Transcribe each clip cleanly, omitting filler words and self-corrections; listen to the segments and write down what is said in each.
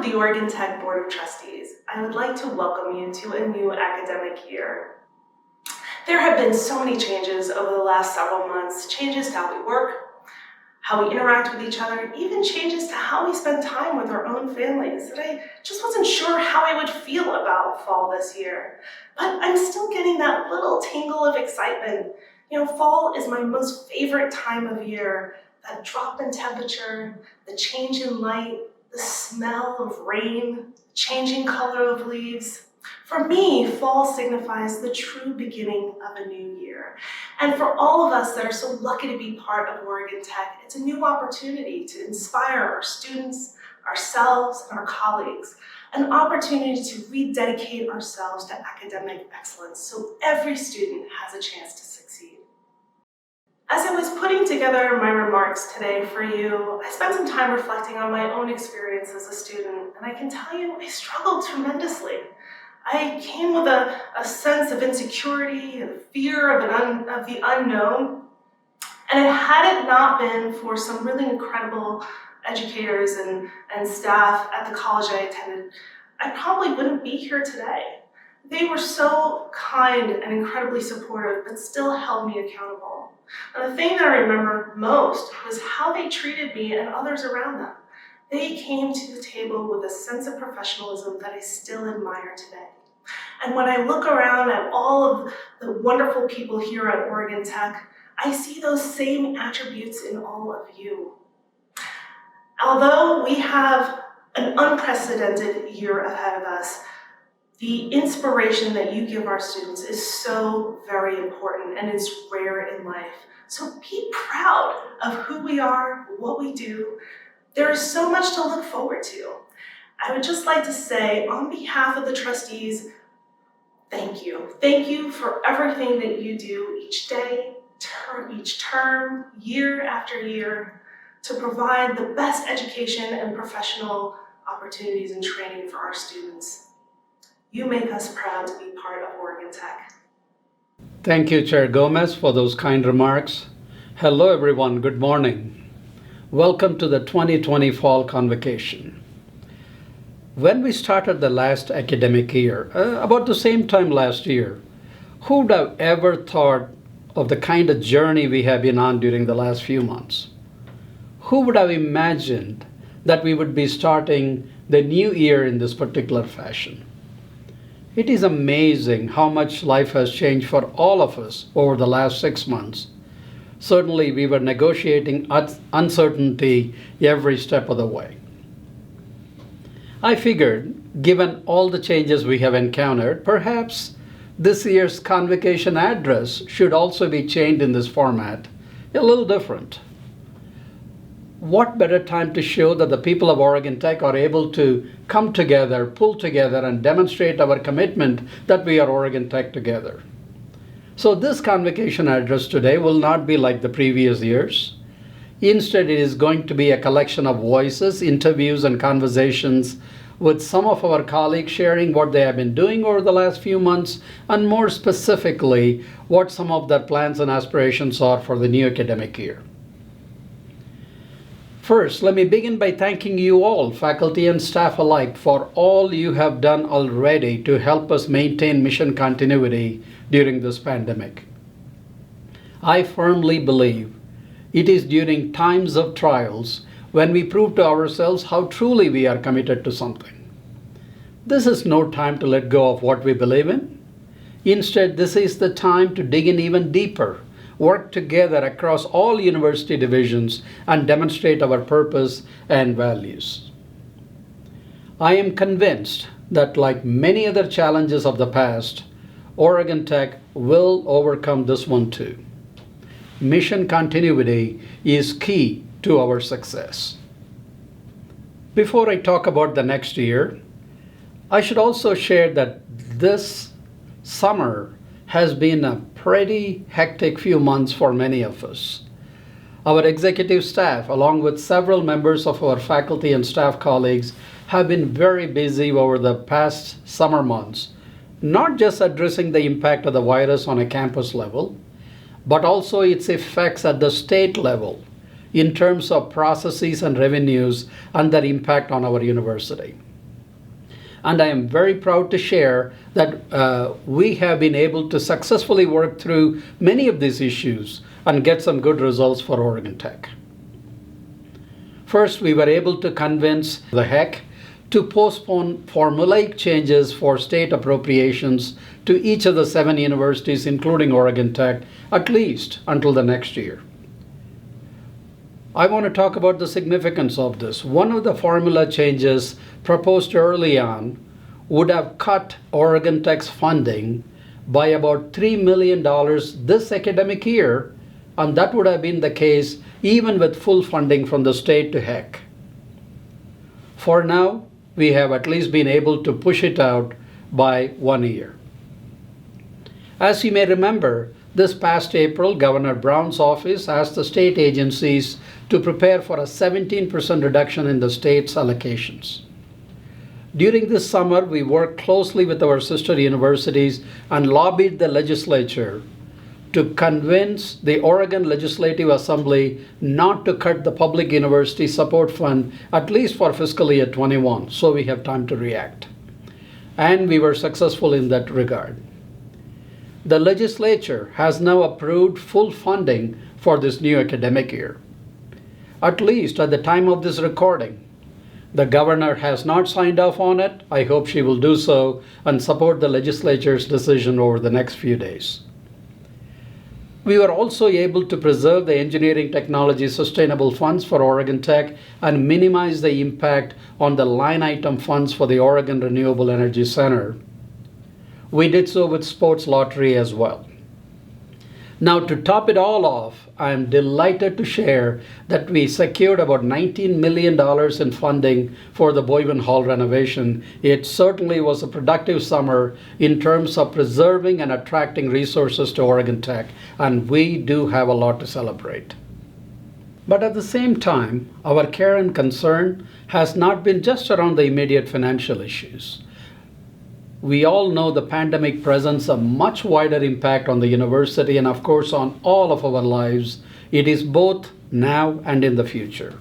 of the Oregon Tech Board of Trustees, I would like to welcome you to a new academic year. There have been so many changes over the last several months, changes to how we work, how we interact with each other, even changes to how we spend time with our own families that I just wasn't sure how I would feel about fall this year. But I'm still getting that little tingle of excitement. Fall is my most favorite time of year. That drop in temperature, the change in light, the smell of rain, changing color of leaves. For me, fall signifies the true beginning of a new year. And for all of us that are so lucky to be part of Oregon Tech, it's a new opportunity to inspire our students, ourselves, and our colleagues. An opportunity to rededicate ourselves to academic excellence so every student has a chance to succeed. As I was putting together my remarks today for you, I spent some time reflecting on my own experience as a student, and I can tell you I struggled tremendously. I came with a sense of insecurity, a fear of the unknown, and had it not been for some really incredible educators and staff at the college I attended, I probably wouldn't be here today. They were so kind and incredibly supportive, but still held me accountable. And the thing that I remember most was how they treated me and others around them. They came to the table with a sense of professionalism that I still admire today. And when I look around at all of the wonderful people here at Oregon Tech, I see those same attributes in all of you. Although we have an unprecedented year ahead of us, the inspiration that you give our students is so very important and is rare in life. So be proud of who we are, what we do. There is so much to look forward to. I would just like to say, on behalf of the trustees, thank you. Thank you for everything that you do each day, each term, year after year, to provide the best education and professional opportunities and training for our students. You make us proud to be part of Oregon Tech. Thank you, Chair Gomez, for those kind remarks. Hello, everyone. Good morning. Welcome to the 2020 Fall Convocation. When we started the last academic year, about the same time last year, who would have ever thought of the kind of journey we have been on during the last few months? Who would have imagined that we would be starting the new year in this particular fashion? It is amazing how much life has changed for all of us over the last 6 months. Certainly, we were negotiating uncertainty every step of the way. I figured, given all the changes we have encountered, perhaps this year's convocation address should also be changed in this format, a little different. What better time to show that the people of Oregon Tech are able to come together, pull together, and demonstrate our commitment that we are Oregon Tech together. So this convocation address today will not be like the previous years. Instead, it is going to be a collection of voices, interviews, and conversations with some of our colleagues sharing what they have been doing over the last few months, and more specifically, what some of their plans and aspirations are for the new academic year. First, let me begin by thanking you all, faculty and staff alike, for all you have done already to help us maintain mission continuity during this pandemic. I firmly believe it is during times of trials when we prove to ourselves how truly we are committed to something. This is no time to let go of what we believe in. Instead, this is the time to dig in even deeper, work together across all university divisions, and demonstrate our purpose and values. I am convinced that, like many other challenges of the past, Oregon Tech will overcome this one too. Mission continuity is key to our success. Before I talk about the next year, I should also share that this summer has been a pretty hectic few months for many of us. Our executive staff, along with several members of our faculty and staff colleagues, have been very busy over the past summer months, not just addressing the impact of the virus on a campus level, but also its effects at the state level in terms of processes and revenues and their impact on our university. And I am very proud to share that we have been able to successfully work through many of these issues and get some good results for Oregon Tech. First, we were able to convince the HEC to postpone formulaic changes for state appropriations to each of the 7 universities, including Oregon Tech, at least until the next year. I want to talk about the significance of this. One of the formula changes proposed early on would have cut Oregon Tech's funding by about $3 million this academic year, and that would have been the case even with full funding from the state to HEC. For now, we have at least been able to push it out by 1 year. As you may remember, this past April, Governor Brown's office asked the state agencies to prepare for a 17% reduction in the state's allocations. During this summer, we worked closely with our sister universities and lobbied the legislature to convince the Oregon Legislative Assembly not to cut the Public University Support Fund, at least for fiscal year 21, so we have time to react. And we were successful in that regard. The legislature has now approved full funding for this new academic year. At least at the time of this recording. The governor has not signed off on it. I hope she will do so and support the legislature's decision over the next few days. We were also able to preserve the engineering technology sustainable funds for Oregon Tech and minimize the impact on the line item funds for the Oregon Renewable Energy Center. We did so with sports lottery as well. Now, to top it all off, I am delighted to share that we secured about $19 million in funding for the Boyden Hall renovation. It certainly was a productive summer in terms of preserving and attracting resources to Oregon Tech, and we do have a lot to celebrate. But at the same time, our care and concern has not been just around the immediate financial issues. We all know the pandemic presents a much wider impact on the university and, of course, on all of our lives. It is both now and in the future.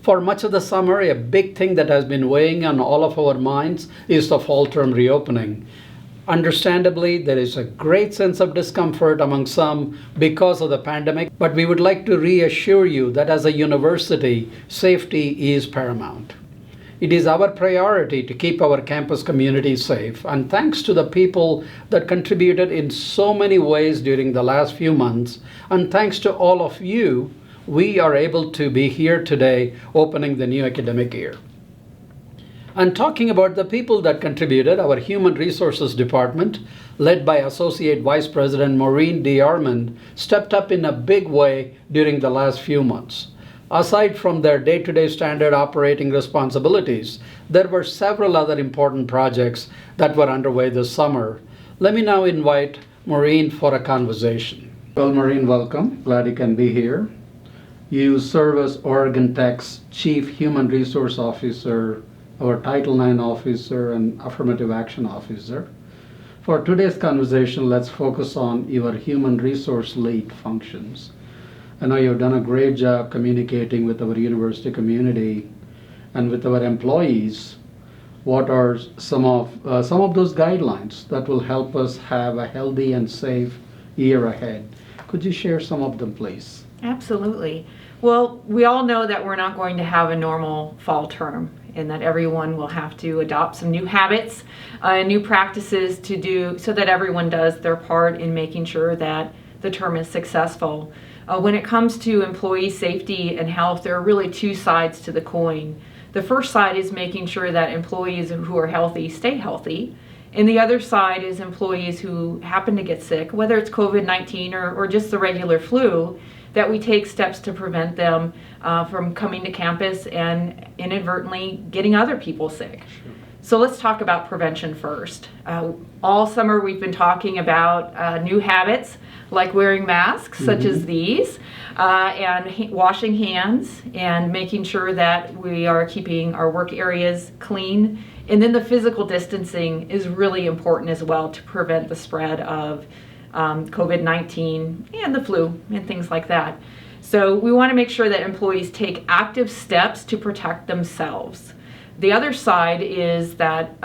For much of the summer, a big thing that has been weighing on all of our minds is the fall term reopening. Understandably, there is a great sense of discomfort among some because of the pandemic, but we would like to reassure you that as a university, safety is paramount. It is our priority to keep our campus community safe, and thanks to the people that contributed in so many ways during the last few months, and thanks to all of you, we are able to be here today opening the new academic year. And talking about the people that contributed, our Human Resources Department, led by Associate Vice President Maureen D. Armand, stepped up in a big way during the last few months. Aside from their day-to-day standard operating responsibilities, there were several other important projects that were underway this summer. Let me now invite Maureen for a conversation. Well, Maureen, welcome. Glad you can be here. You serve as Oregon Tech's Chief Human Resource Officer, our Title IX Officer, and Affirmative Action Officer. For today's conversation, let's focus on your human resource lead functions. I know you've done a great job communicating with our university community and with our employees. What are some of those guidelines that will help us have a healthy and safe year ahead? Could you share some of them, please? Absolutely. Well, we all know that we're not going to have a normal fall term and that everyone will have to adopt some new habits and new practices to do so that everyone does their part in making sure that the term is successful. When it comes to employee safety and health, there are really two sides to the coin. The first side is making sure that employees who are healthy stay healthy. And the other side is employees who happen to get sick, whether it's COVID-19 or just the regular flu, that we take steps to prevent them from coming to campus and inadvertently getting other people sick. Sure. So let's talk about prevention first. All summer we've been talking about new habits like wearing masks such as these and washing hands and making sure that we are keeping our work areas clean. And then the physical distancing is really important as well to prevent the spread of COVID-19 and the flu and things like that. So we want to make sure that employees take active steps to protect themselves. The other side is that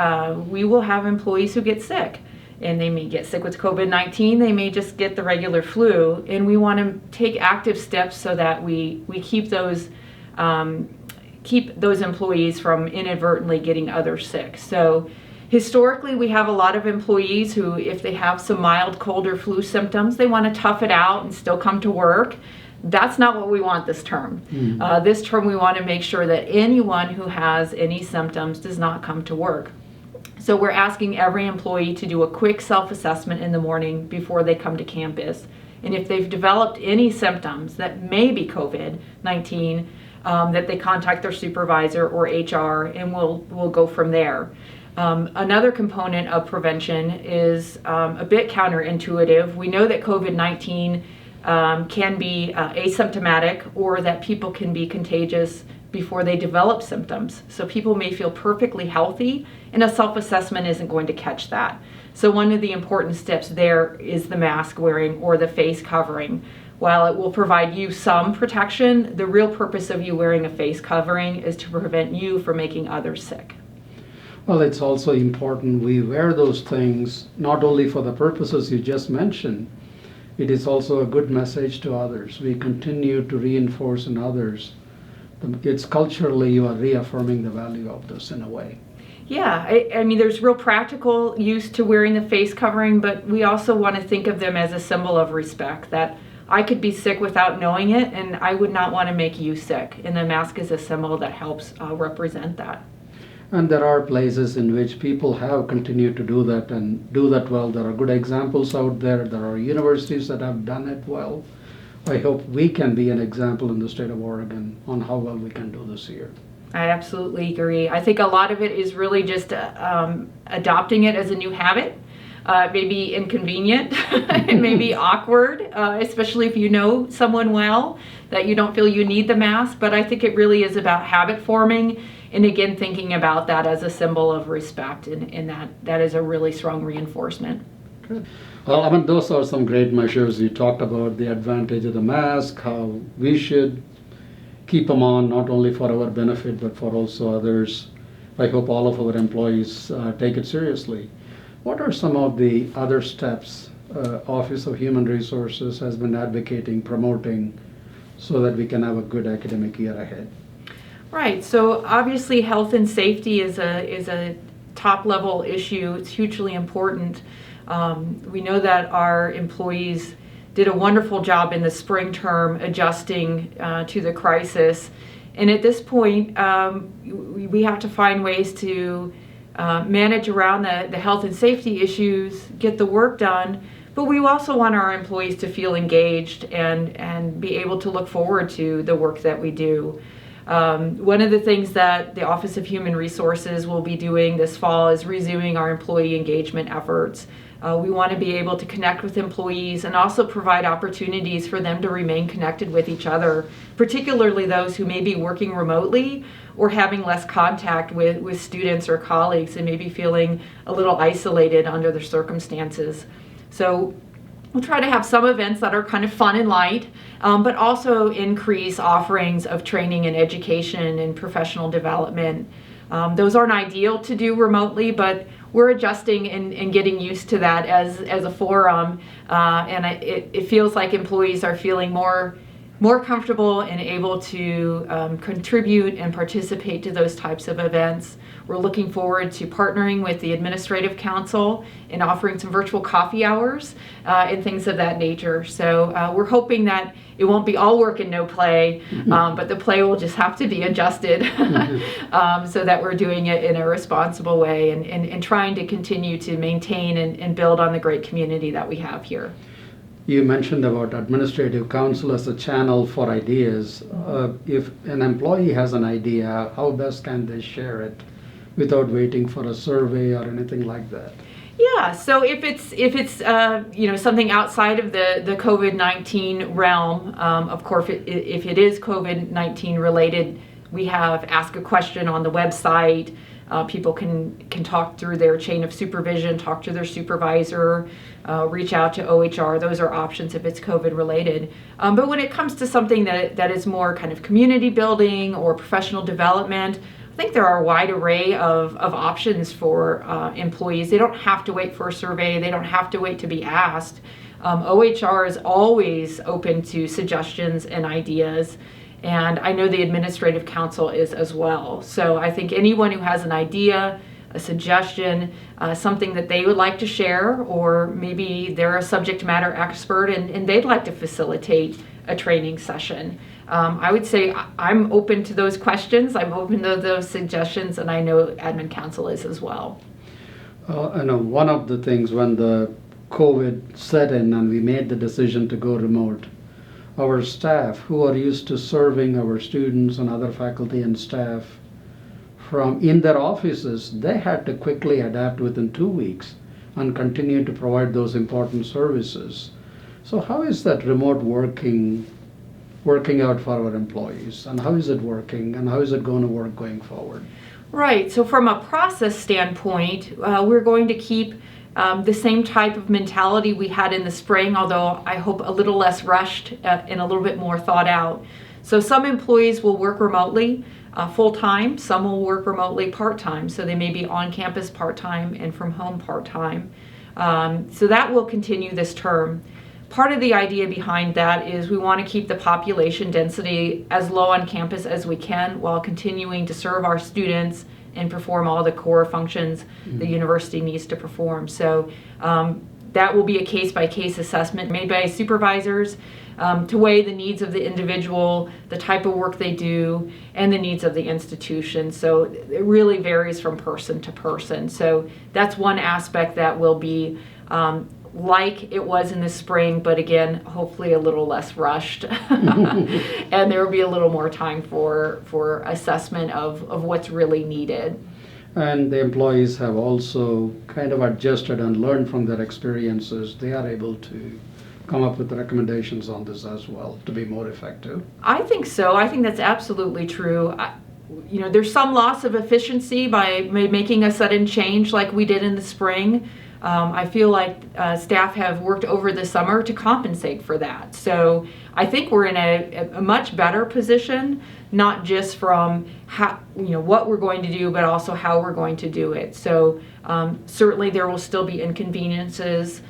we will have employees who get sick, and they may get sick with COVID-19, they may just get the regular flu, and we want to take active steps so that we keep those employees from inadvertently getting others sick. So historically, we have a lot of employees who, if they have some mild cold or flu symptoms, they want to tough it out and still come to work. That's not what we want this term. This term, we want to make sure that anyone who has any symptoms does not come to work. So we're asking every employee to do a quick self-assessment in the morning before they come to campus. And if they've developed any symptoms that may be COVID-19, that they contact their supervisor or HR, and we'll go from there. Another component of prevention is a bit counterintuitive. We know that COVID-19 can be asymptomatic, or that people can be contagious before they develop symptoms. So people may feel perfectly healthy, and a self-assessment isn't going to catch that. So one of the important steps there is the mask wearing or the face covering. While it will provide you some protection, the real purpose of you wearing a face covering is to prevent you from making others sick. Well, it's also important we wear those things not only for the purposes you just mentioned, it is also a good message to others. We continue to reinforce in others. It's culturally, you are reaffirming the value of this in a way. Yeah, I mean, there's real practical use to wearing the face covering, but we also want to think of them as a symbol of respect, that I could be sick without knowing it, and I would not want to make you sick. And the mask is a symbol that helps represent that. And there are places in which people have continued to do that and do that well. There are good examples out there. There are universities that have done it well. I hope we can be an example in the state of Oregon on how well we can do this here. I absolutely agree. I think a lot of it is really just adopting it as a new habit. It may be inconvenient, it may be awkward, especially if you know someone well, that you don't feel you need the mask, but I think it really is about habit forming, and again, thinking about that as a symbol of respect, and that is a really strong reinforcement. Good. Well, I mean, those are some great measures. You talked about the advantage of the mask, how we should keep them on, not only for our benefit, but for also others. I hope all of our employees take it seriously. What are some of the other steps Office of Human Resources has been advocating, promoting, so that we can have a good academic year ahead? Right, so obviously health and safety is a top level issue. It's hugely important. We know that our employees did a wonderful job in the spring term adjusting to the crisis. And at this point, we have to find ways to manage around the health and safety issues, get the work done, but we also want our employees to feel engaged and be able to look forward to the work that we do. One of the things that the Office of Human Resources will be doing this fall is resuming our employee engagement efforts. We want to be able to connect with employees and also provide opportunities for them to remain connected with each other, particularly those who may be working remotely or having less contact with students or colleagues and maybe feeling a little isolated under the circumstances. So we'll try to have some events that are kind of fun and light, but also increase offerings of training and education and professional development. Those aren't ideal to do remotely, but we're adjusting and getting used to that as a forum, and it feels like employees are feeling more comfortable and able to contribute and participate to those types of events. We're looking forward to partnering with the Administrative Council and offering some virtual coffee hours and things of that nature. So we're hoping that it won't be all work and no play, but the play will just have to be adjusted so that we're doing it in a responsible way and trying to continue to maintain and build on the great community that we have here. You mentioned about Administrative Council as a channel for ideas. If an employee has an idea, how best can they share it without waiting for a survey or anything like that? Yeah, so if it's something outside of the COVID-19 realm, of course, if it is COVID-19 related, we have Ask a Question on the website. People can talk through their chain of supervision, talk to their supervisor, reach out to OHR. Those are options if it's COVID related. But when it comes to something that is more kind of community building or professional development, I think there are a wide array of options for employees. They don't have to wait for a survey. They don't have to wait to be asked. OHR is always open to suggestions and ideas, and I know the Administrative Council is as well. So I think anyone who has an idea, a suggestion, something that they would like to share, or maybe they're a subject matter expert and they'd like to facilitate a training session. I would say I'm open to those questions, I'm open to those suggestions, and I know Admin Council is as well. I know one of the things when the COVID set in and we made the decision to go remote, our staff who are used to serving our students and other faculty and staff from in their offices, they had to quickly adapt within 2 weeks and continue to provide those important services. So how is that remote working out for our employees, and how is it working, and how is it going to work going forward? Right, so from a process standpoint, we're going to keep the same type of mentality we had in the spring, although I hope a little less rushed and a little bit more thought out. So some employees will work remotely full-time, some will work remotely part-time, so they may be on campus part-time and from home part-time. So that will continue this term. Part of the idea behind that is we want to keep the population density as low on campus as we can while continuing to serve our students and perform all the core functions the university needs to perform. So that will be a case-by-case assessment made by supervisors to weigh the needs of the individual, the type of work they do, and the needs of the institution. So it really varies from person to person. So that's one aspect that will be like it was in the spring, but again, hopefully a little less rushed. And there will be a little more time for assessment of what's really needed. And the employees have also kind of adjusted and learned from their experiences. They are able to come up with recommendations on this as well to be more effective. I think so. I think that's absolutely true. There's some loss of efficiency by making a sudden change like we did in the spring. I feel like staff have worked over the summer to compensate for that. So I think we're in a much better position, not just from what we're going to do, but also how we're going to do it. So certainly there will still be inconveniences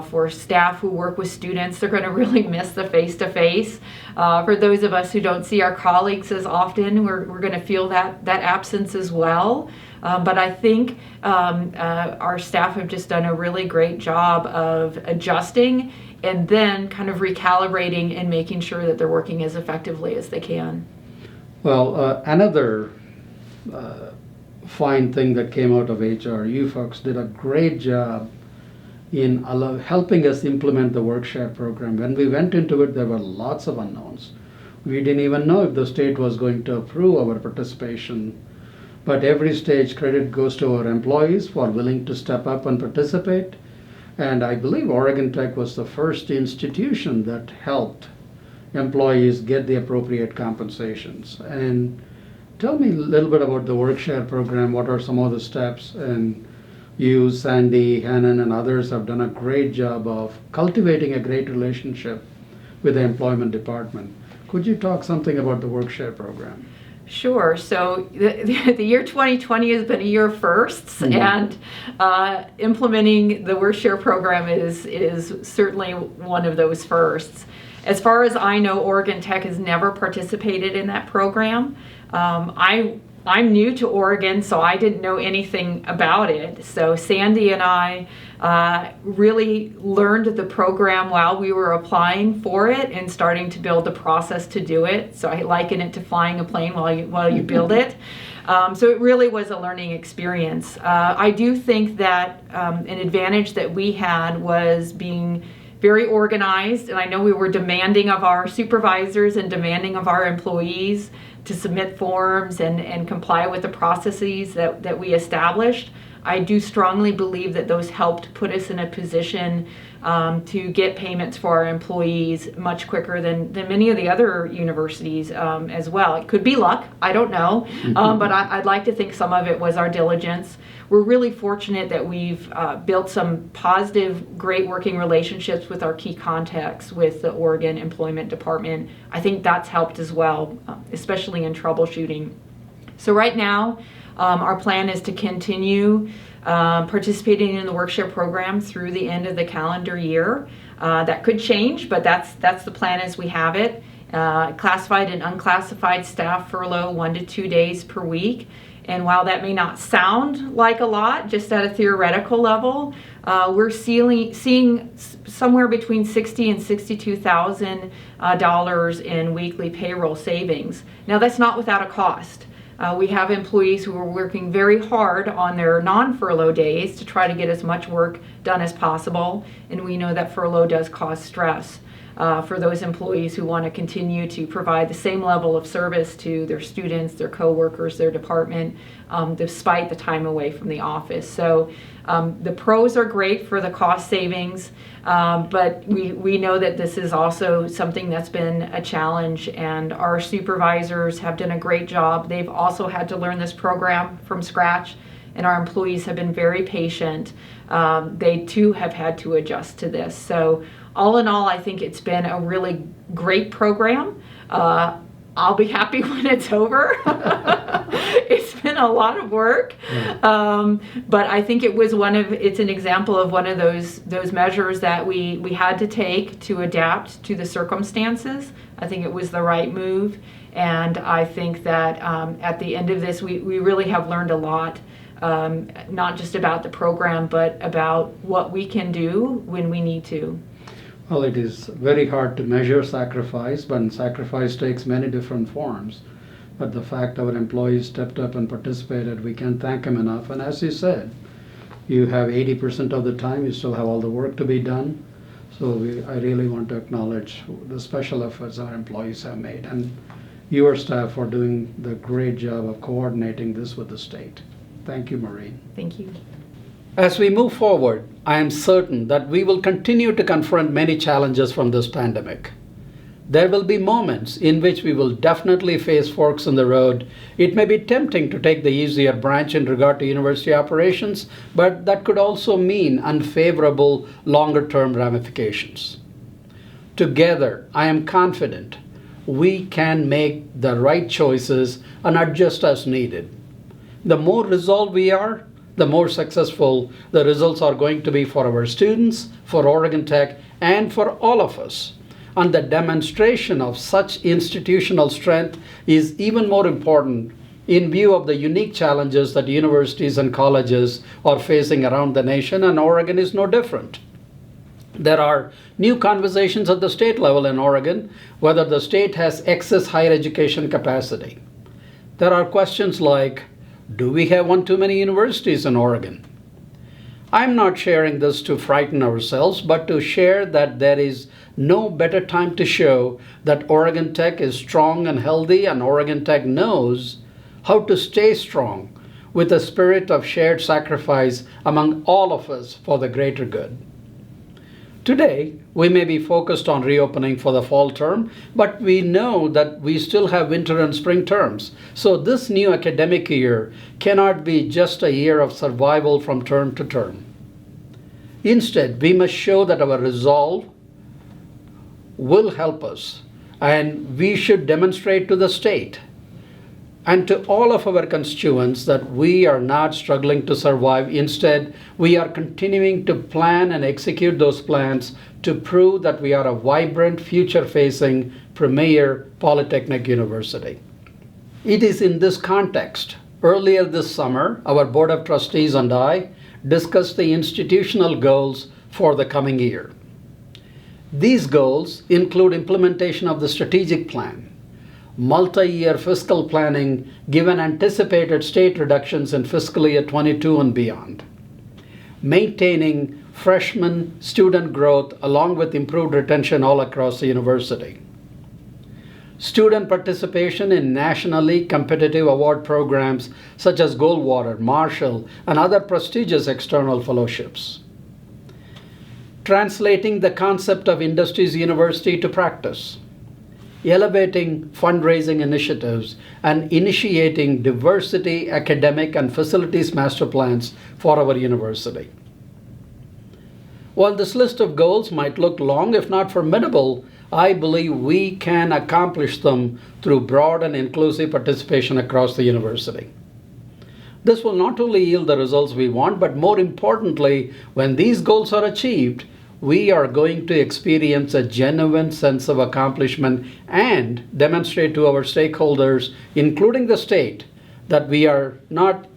for staff who work with students. They're going to really miss the face-to-face. For those of us who don't see our colleagues as often, we're going to feel that absence as well. But I think our staff have just done a really great job of adjusting and then kind of recalibrating and making sure that they're working as effectively as they can. Well, another fine thing that came out of HR, you folks did a great job in helping us implement the work-share program. When we went into it, there were lots of unknowns. We didn't even know if the state was going to approve our participation. But every stage credit goes to our employees for willing to step up and participate. And I believe Oregon Tech was the first institution that helped employees get the appropriate compensations. And tell me a little bit about the work-share program. What are some of the steps? And you, Sandy, Hannon, and others have done a great job of cultivating a great relationship with the employment department. Could you talk something about the work-share program? Sure. So the year 2020 has been a year of firsts, and implementing the work-share program is certainly one of those firsts. As far as I know, Oregon Tech has never participated in that program. I'm new to Oregon, so I didn't know anything about it. So Sandy and I really learned the program while we were applying for it and starting to build the process to do it. So I liken it to flying a plane while you build it. So it really was a learning experience. I do think that an advantage that we had was being very organized, and I know we were demanding of our supervisors and demanding of our employees to submit forms and comply with the processes that we established. I do strongly believe that those helped put us in a position to get payments for our employees much quicker than many of the other universities as well. It could be luck, I don't know, but I'd like to think some of it was our diligence. We're really fortunate that we've built some positive, great working relationships with our key contacts with the Oregon Employment Department. I think that's helped as well, especially in troubleshooting So right now, our plan is to continue participating in the work-share program through the end of the calendar year. That could change, but that's the plan as we have it. Classified and unclassified staff furlough 1 to 2 days per week. And while that may not sound like a lot, just at a theoretical level, we're seeing somewhere between $60,000 and $62,000 in weekly payroll savings. Now, that's not without a cost. We have employees who are working very hard on their non-furlough days to try to get as much work done as possible, and we know that furlough does cause stress for those employees who want to continue to provide the same level of service to their students, their coworkers, their department, despite the time away from the office. So the pros are great for the cost savings, but we know that this is also something that's been a challenge, and our supervisors have done a great job. They've also had to learn this program from scratch, and our employees have been very patient. They too have had to adjust to this. So all in all, I think it's been a really great program. I'll be happy when it's over. It's been a lot of work, but I think it's an example of one of those measures that we had to take to adapt to the circumstances. I think it was the right move, and I think that at the end of this, we really have learned a lot, not just about the program, but about what we can do when we need to. Well, it is very hard to measure sacrifice, but sacrifice takes many different forms. But the fact our employees stepped up and participated, we can't thank them enough. And as you said, you have 80% of the time, you still have all the work to be done. So I really want to acknowledge the special efforts our employees have made, and your staff for doing the great job of coordinating this with the state. Thank you, Maureen. Thank you. As we move forward, I am certain that we will continue to confront many challenges from this pandemic. There will be moments in which we will definitely face forks in the road. It may be tempting to take the easier branch in regard to university operations, but that could also mean unfavorable longer-term ramifications. Together, I am confident we can make the right choices and adjust as needed. The more resolved we are, the more successful the results are going to be for our students, for Oregon Tech, and for all of us. And the demonstration of such institutional strength is even more important in view of the unique challenges that universities and colleges are facing around the nation, and Oregon is no different. There are new conversations at the state level in Oregon, whether the state has excess higher education capacity. There are questions like, do we have one too many universities in Oregon? I'm not sharing this to frighten ourselves, but to share that there is no better time to show that Oregon Tech is strong and healthy, and Oregon Tech knows how to stay strong with a spirit of shared sacrifice among all of us for the greater good. Today, we may be focused on reopening for the fall term, but we know that we still have winter and spring terms. So this new academic year cannot be just a year of survival from term to term. Instead, we must show that our resolve will help us, and we should demonstrate to the state and to all of our constituents that we are not struggling to survive. Instead, we are continuing to plan and execute those plans to prove that we are a vibrant, future-facing, premier polytechnic university. It is in this context, earlier this summer, our Board of Trustees and I discussed the institutional goals for the coming year. These goals include implementation of the strategic plan, multi-year fiscal planning given anticipated state reductions in fiscal year 22 and beyond, maintaining freshman student growth along with improved retention all across the university, student participation in nationally competitive award programs such as Goldwater, Marshall, and other prestigious external fellowships, translating the concept of industry's university to practice, elevating fundraising initiatives, and initiating diversity, academic, and facilities master plans for our university. While this list of goals might look long, if not formidable, I believe we can accomplish them through broad and inclusive participation across the university. This will not only yield the results we want, but more importantly, when these goals are achieved, we are going to experience a genuine sense of accomplishment and demonstrate to our stakeholders, including the state, that we are not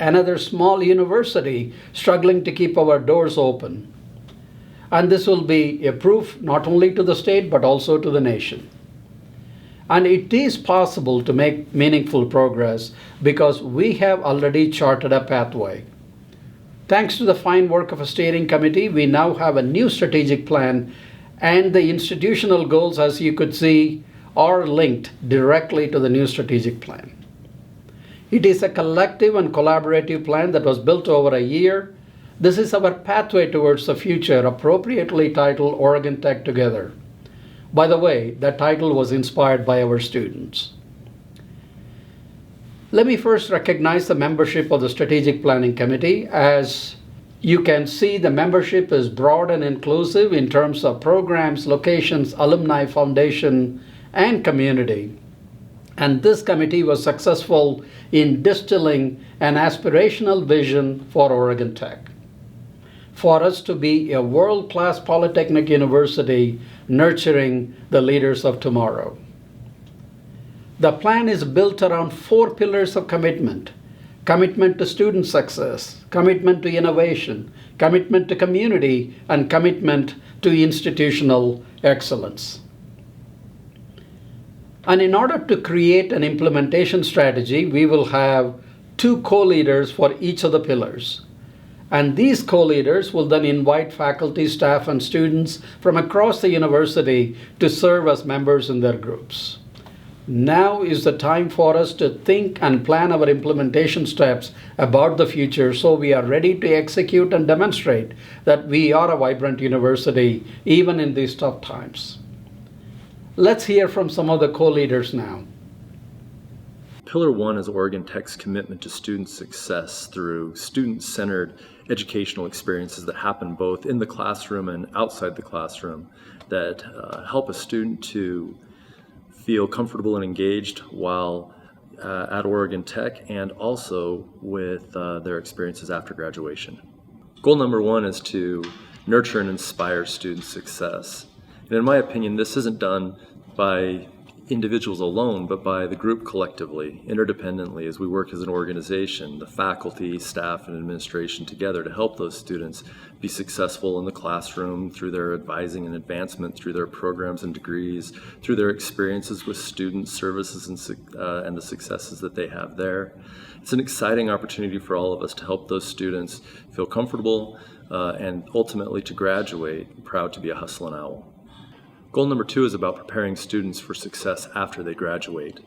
another small university struggling to keep our doors open. And this will be a proof not only to the state but also to the nation. And it is possible to make meaningful progress because we have already charted a pathway. Thanks to the fine work of a steering committee, we now have a new strategic plan, and the institutional goals, as you could see, are linked directly to the new strategic plan. It is a collective and collaborative plan that was built over a year. This is our pathway towards the future, appropriately titled Oregon Tech Together. By the way, that title was inspired by our students. Let me first recognize the membership of the Strategic Planning Committee. As you can see, the membership is broad and inclusive in terms of programs, locations, alumni, foundation, and community. And this committee was successful in distilling an aspirational vision for Oregon Tech, for us to be a world-class polytechnic university nurturing the leaders of tomorrow. The plan is built around 4 pillars of commitment: commitment to student success, commitment to innovation, commitment to community, and commitment to institutional excellence. And in order to create an implementation strategy, we will have 2 co-leaders for each of the pillars. And these co-leaders will then invite faculty, staff, and students from across the university to serve as members in their groups. Now is the time for us to think and plan our implementation steps about the future so we are ready to execute and demonstrate that we are a vibrant university even in these tough times. Let's hear from some of the co-leaders now. Pillar 1 is Oregon Tech's commitment to student success through student-centered educational experiences that happen both in the classroom and outside the classroom that help a student to feel comfortable and engaged while at Oregon Tech and also with their experiences after graduation. Goal number 1 is to nurture and inspire student success. And in my opinion, this isn't done by individuals alone, but by the group collectively, interdependently, as we work as an organization, the faculty, staff, and administration together to help those students be successful in the classroom through their advising and advancement, through their programs and degrees, through their experiences with student services and the successes that they have there. It's an exciting opportunity for all of us to help those students feel comfortable and ultimately to graduate proud to be a hustle and owl. Goal number 2 is about preparing students for success after they graduate.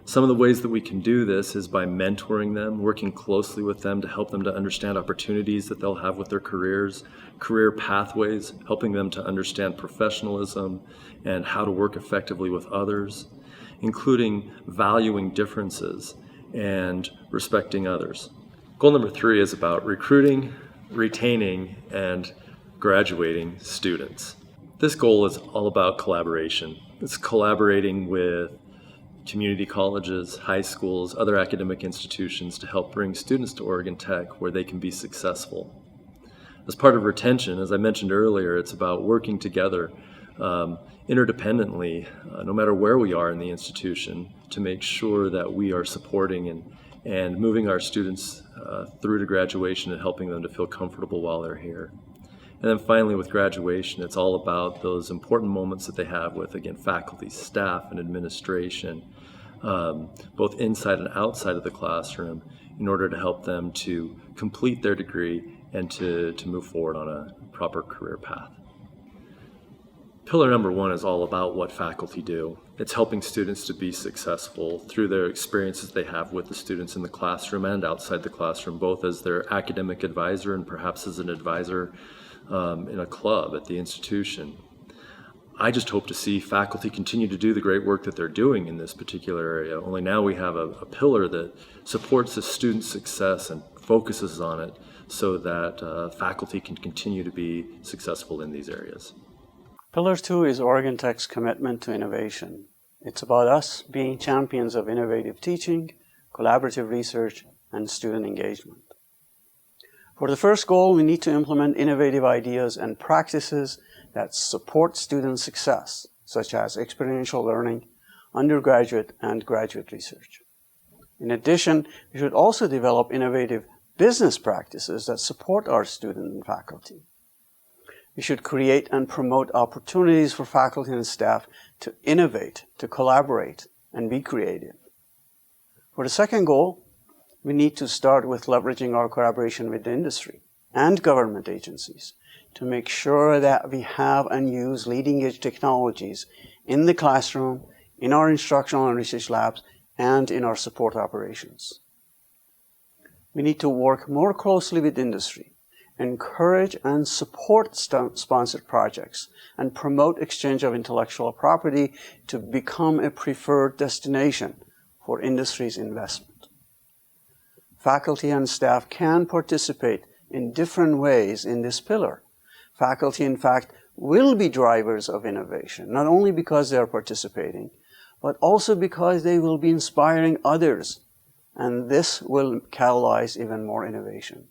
Some of the ways that we can do this is by mentoring them, working closely with them to help them to understand opportunities that they'll have with their careers, career pathways, helping them to understand professionalism and how to work effectively with others, including valuing differences and respecting others. Goal number 3 is about recruiting, retaining, and graduating students. This goal is all about collaboration. It's collaborating with community colleges, high schools, other academic institutions to help bring students to Oregon Tech where they can be successful. As part of retention, as I mentioned earlier, it's about working together interdependently, no matter where we are in the institution, to make sure that we are supporting and moving our students through to graduation and helping them to feel comfortable while they're here. And then finally, with graduation, it's all about those important moments that they have with, again, faculty, staff, and administration, both inside and outside of the classroom, in order to help them to complete their degree and to move forward on a proper career path. Pillar number 1 is all about what faculty do. It's helping students to be successful through their experiences they have with the students in the classroom and outside the classroom, both as their academic advisor and perhaps as an advisor in a club at the institution. I just hope to see faculty continue to do the great work that they're doing in this particular area, only now we have a pillar that supports the student success and focuses on it so that faculty can continue to be successful in these areas. Pillar 2 is Oregon Tech's commitment to innovation. It's about us being champions of innovative teaching, collaborative research, and student engagement. For the first goal, we need to implement innovative ideas and practices that support student success, such as experiential learning, undergraduate and graduate research. In addition, we should also develop innovative business practices that support our students and faculty. We should create and promote opportunities for faculty and staff to innovate, to collaborate, and be creative. For the second goal, we need to start with leveraging our collaboration with the industry and government agencies to make sure that we have and use leading-edge technologies in the classroom, in our instructional and research labs, and in our support operations. We need to work more closely with industry, encourage and support sponsored projects, and promote exchange of intellectual property to become a preferred destination for industry's investment. Faculty and staff can participate in different ways in this pillar. Faculty, in fact, will be drivers of innovation, not only because they are participating, but also because they will be inspiring others, and this will catalyze even more innovation.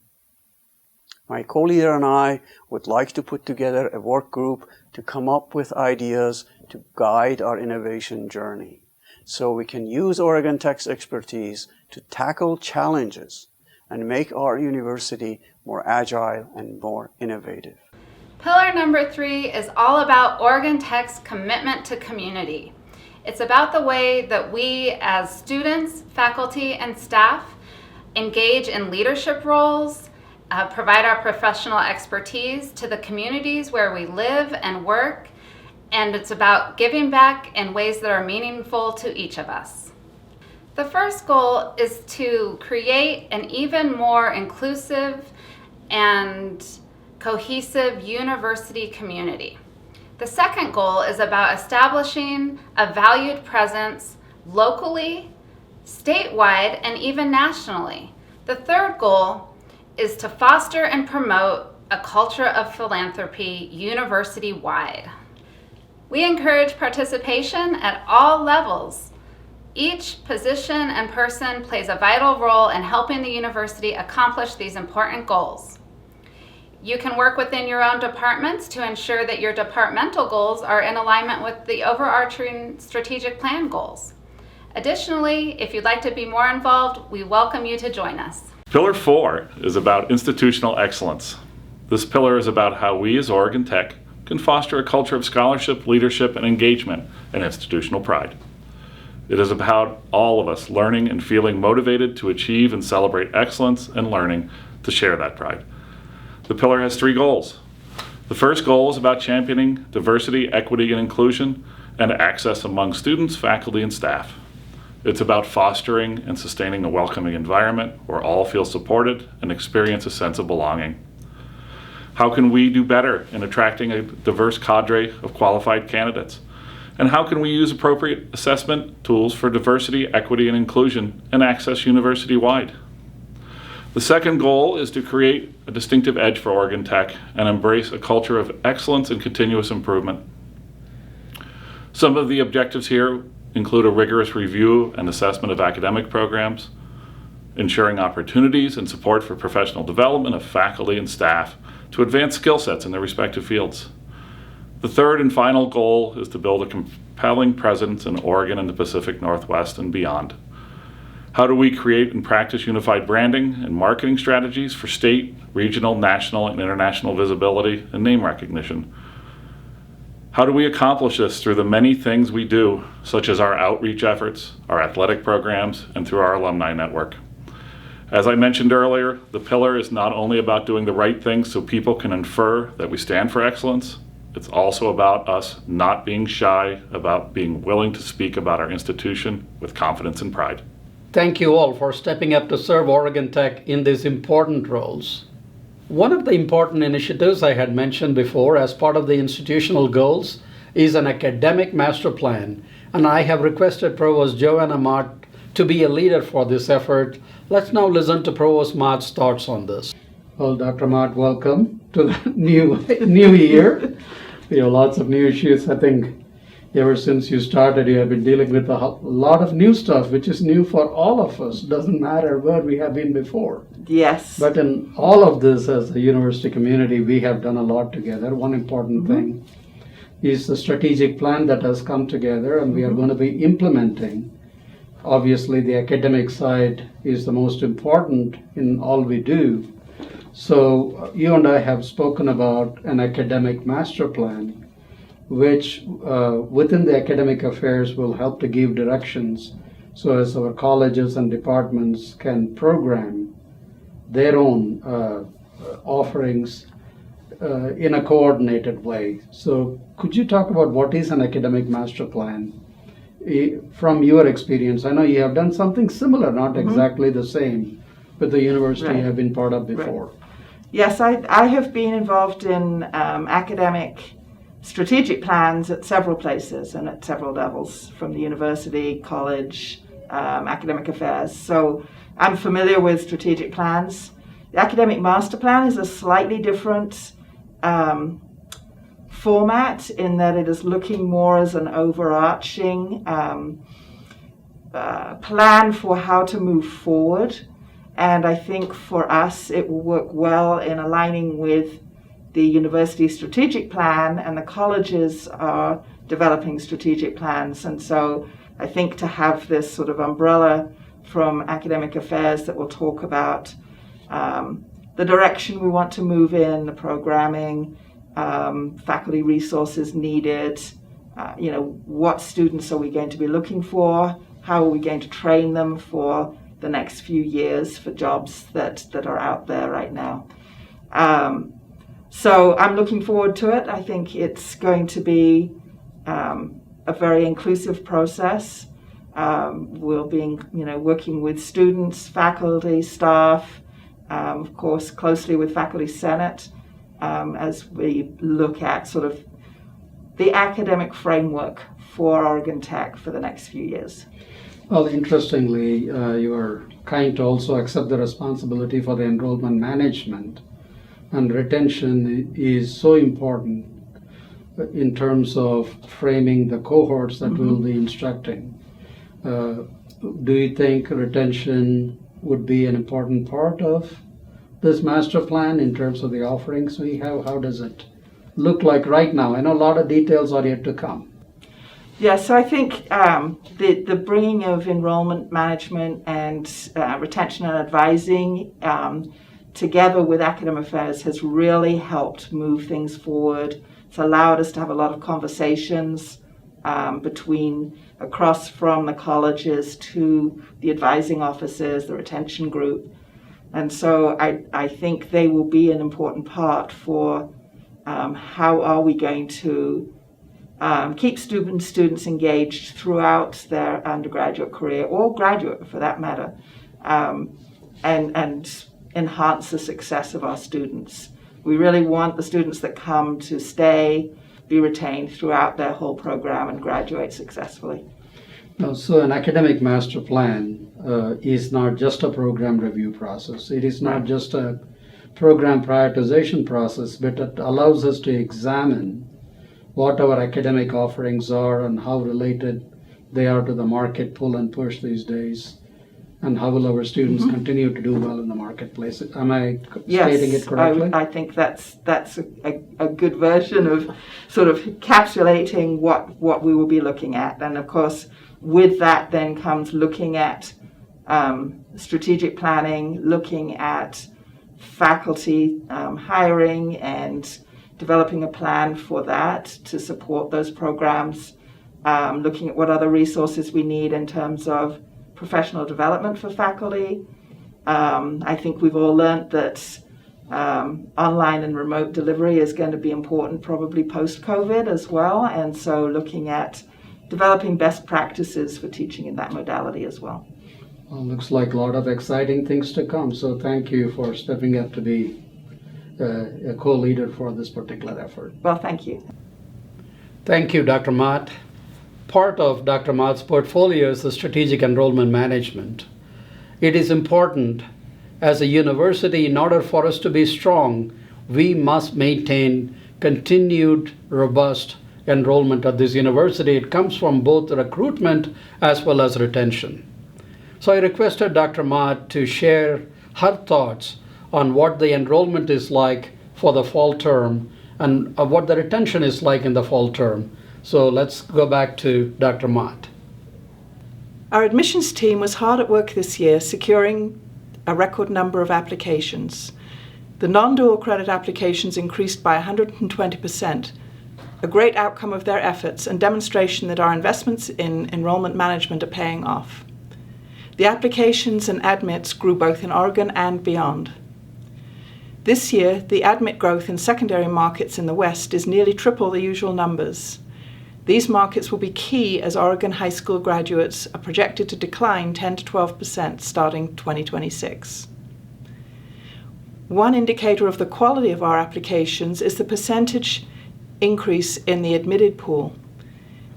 My co-leader and I would like to put together a work group to come up with ideas to guide our innovation journey, so we can use Oregon Tech's expertise to tackle challenges and make our university more agile and more innovative. Pillar number 3 is all about Oregon Tech's commitment to community. It's about the way that we as students, faculty, and staff engage in leadership roles, provide our professional expertise to the communities where we live and work, and it's about giving back in ways that are meaningful to each of us. The first goal is to create an even more inclusive and cohesive university community. The second goal is about establishing a valued presence locally, statewide, and even nationally. The third goal is to foster and promote a culture of philanthropy university-wide. We encourage participation at all levels. Each position and person plays a vital role in helping the university accomplish these important goals. You can work within your own departments to ensure that your departmental goals are in alignment with the overarching strategic plan goals. Additionally, if you'd like to be more involved, we welcome you to join us. Pillar 4 is about institutional excellence. This pillar is about how we as Oregon Tech can foster a culture of scholarship, leadership, and engagement and institutional pride. It is about all of us learning and feeling motivated to achieve and celebrate excellence and learning to share that pride. The pillar has 3 goals. The first goal is about championing diversity, equity, and inclusion and access among students, faculty, and staff. It's about fostering and sustaining a welcoming environment where all feel supported and experience a sense of belonging. How can we do better in attracting a diverse cadre of qualified candidates? And how can we use appropriate assessment tools for diversity, equity, and inclusion and access university-wide? The second goal is to create a distinctive edge for Oregon Tech and embrace a culture of excellence and continuous improvement. Some of the objectives here include a rigorous review and assessment of academic programs, ensuring opportunities and support for professional development of faculty and staff to advance skill sets in their respective fields. The third and final goal is to build a compelling presence in Oregon and the Pacific Northwest and beyond. How do we create and practice unified branding and marketing strategies for state, regional, national, and international visibility and name recognition? How do we accomplish this through the many things we do, such as our outreach efforts, our athletic programs, and through our alumni network? As I mentioned earlier, the pillar is not only about doing the right things so people can infer that we stand for excellence, it's also about us not being shy, about being willing to speak about our institution with confidence and pride. Thank you all for stepping up to serve Oregon Tech in these important roles. One of the important initiatives I had mentioned before as part of the institutional goals is an academic master plan, and I have requested Provost Joanna Mott to be a leader for this effort. Let's now listen to Provost Mott's thoughts on this. Well, Dr. Mott, welcome to the new year. We have lots of new issues. I think ever since you started, you have been dealing with a lot of new stuff, which is new for all of us. Doesn't matter where we have been before. Yes. But in all of this, as a university community, we have done a lot together. One important thing is the strategic plan that has come together, and we are going to be implementing. Obviously, the academic side is the most important in all we do. So you and I have spoken about an academic master plan, which within the academic affairs will help to give directions so as our colleges and departments can program their own offerings in a coordinated way. So could you talk about what is an academic master plan from your experience? I know you have done something similar, not exactly the same, with the university you have been part of before. Right. Yes, I have been involved in academic strategic plans at several places and at several levels, from the university, college, academic affairs. So I'm familiar with strategic plans. The academic master plan is a slightly different format in that it is looking more as an overarching plan for how to move forward. And I think for us, it will work well in aligning with the university strategic plan, and the colleges are developing strategic plans. And so I think to have this sort of umbrella from academic affairs that will talk about the direction we want to move in, the programming, faculty resources needed, what students are we going to be looking for, how are we going to train them for the next few years for jobs that are out there right now. So I'm looking forward to it. I think it's going to be a very inclusive process. We'll be, working with students, faculty, staff, of course, closely with Faculty Senate as we look at sort of the academic framework for Oregon Tech for the next few years. Well, interestingly, you are kind to also accept the responsibility for the enrollment management, and retention is so important in terms of framing the cohorts that we'll be instructing. Do you think retention would be an important part of this master plan in terms of the offerings we have? How does it look like right now? I know a lot of details are yet to come. Yeah, so I think the bringing of enrollment management and retention and advising together with academic affairs has really helped move things forward. It's allowed us to have a lot of conversations across from the colleges to the advising offices, the retention group. And so I think they will be an important part for how are we going to keep students engaged throughout their undergraduate career, or graduate for that matter, and enhance the success of our students. We really want the students that come to stay, be retained throughout their whole program, and graduate successfully. So an academic master plan is not just a program review process. It is not just a program prioritization process, but it allows us to examine what our academic offerings are and how related they are to the market pull and push these days, and how will our students continue to do well in the marketplace. Am I stating it correctly? I think that's a good version of sort of encapsulating what we will be looking at. And of course, with that then comes looking at strategic planning, looking at faculty hiring, and developing a plan for that to support those programs, looking at what other resources we need in terms of professional development for faculty. I think we've all learned that online and remote delivery is going to be important probably post-COVID as well, and so looking at developing best practices for teaching in that modality as well. Well, looks like a lot of exciting things to come, so thank you for stepping up to be a co-leader for this particular effort. Well, thank you. Thank you, Dr. Mott. Part of Dr. Mott's portfolio is the strategic enrollment management. It is important as a university, in order for us to be strong, we must maintain continued robust enrollment at this university. It comes from both recruitment as well as retention. So I requested Dr. Mott to share her thoughts on what the enrollment is like for the fall term and what the retention is like in the fall term. So let's go back to Dr. Mott. Our admissions team was hard at work this year securing a record number of applications. The non-dual credit applications increased by 120%, a great outcome of their efforts and demonstration that our investments in enrollment management are paying off. The applications and admits grew both in Oregon and beyond. This year, the admit growth in secondary markets in the West is nearly triple the usual numbers. These markets will be key as Oregon high school graduates are projected to decline 10 to 12% starting 2026. One indicator of the quality of our applications is the percentage increase in the admitted pool.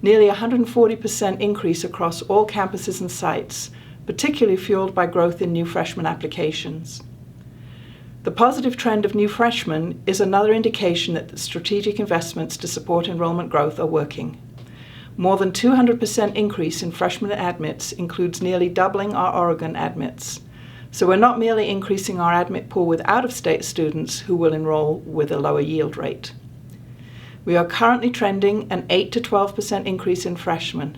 Nearly 140% increase across all campuses and sites, particularly fueled by growth in new freshman applications. The positive trend of new freshmen is another indication that the strategic investments to support enrollment growth are working. More than 200% increase in freshman admits includes nearly doubling our Oregon admits. So we're not merely increasing our admit pool with out-of-state students who will enroll with a lower yield rate. We are currently trending an 8 to 12% increase in freshmen.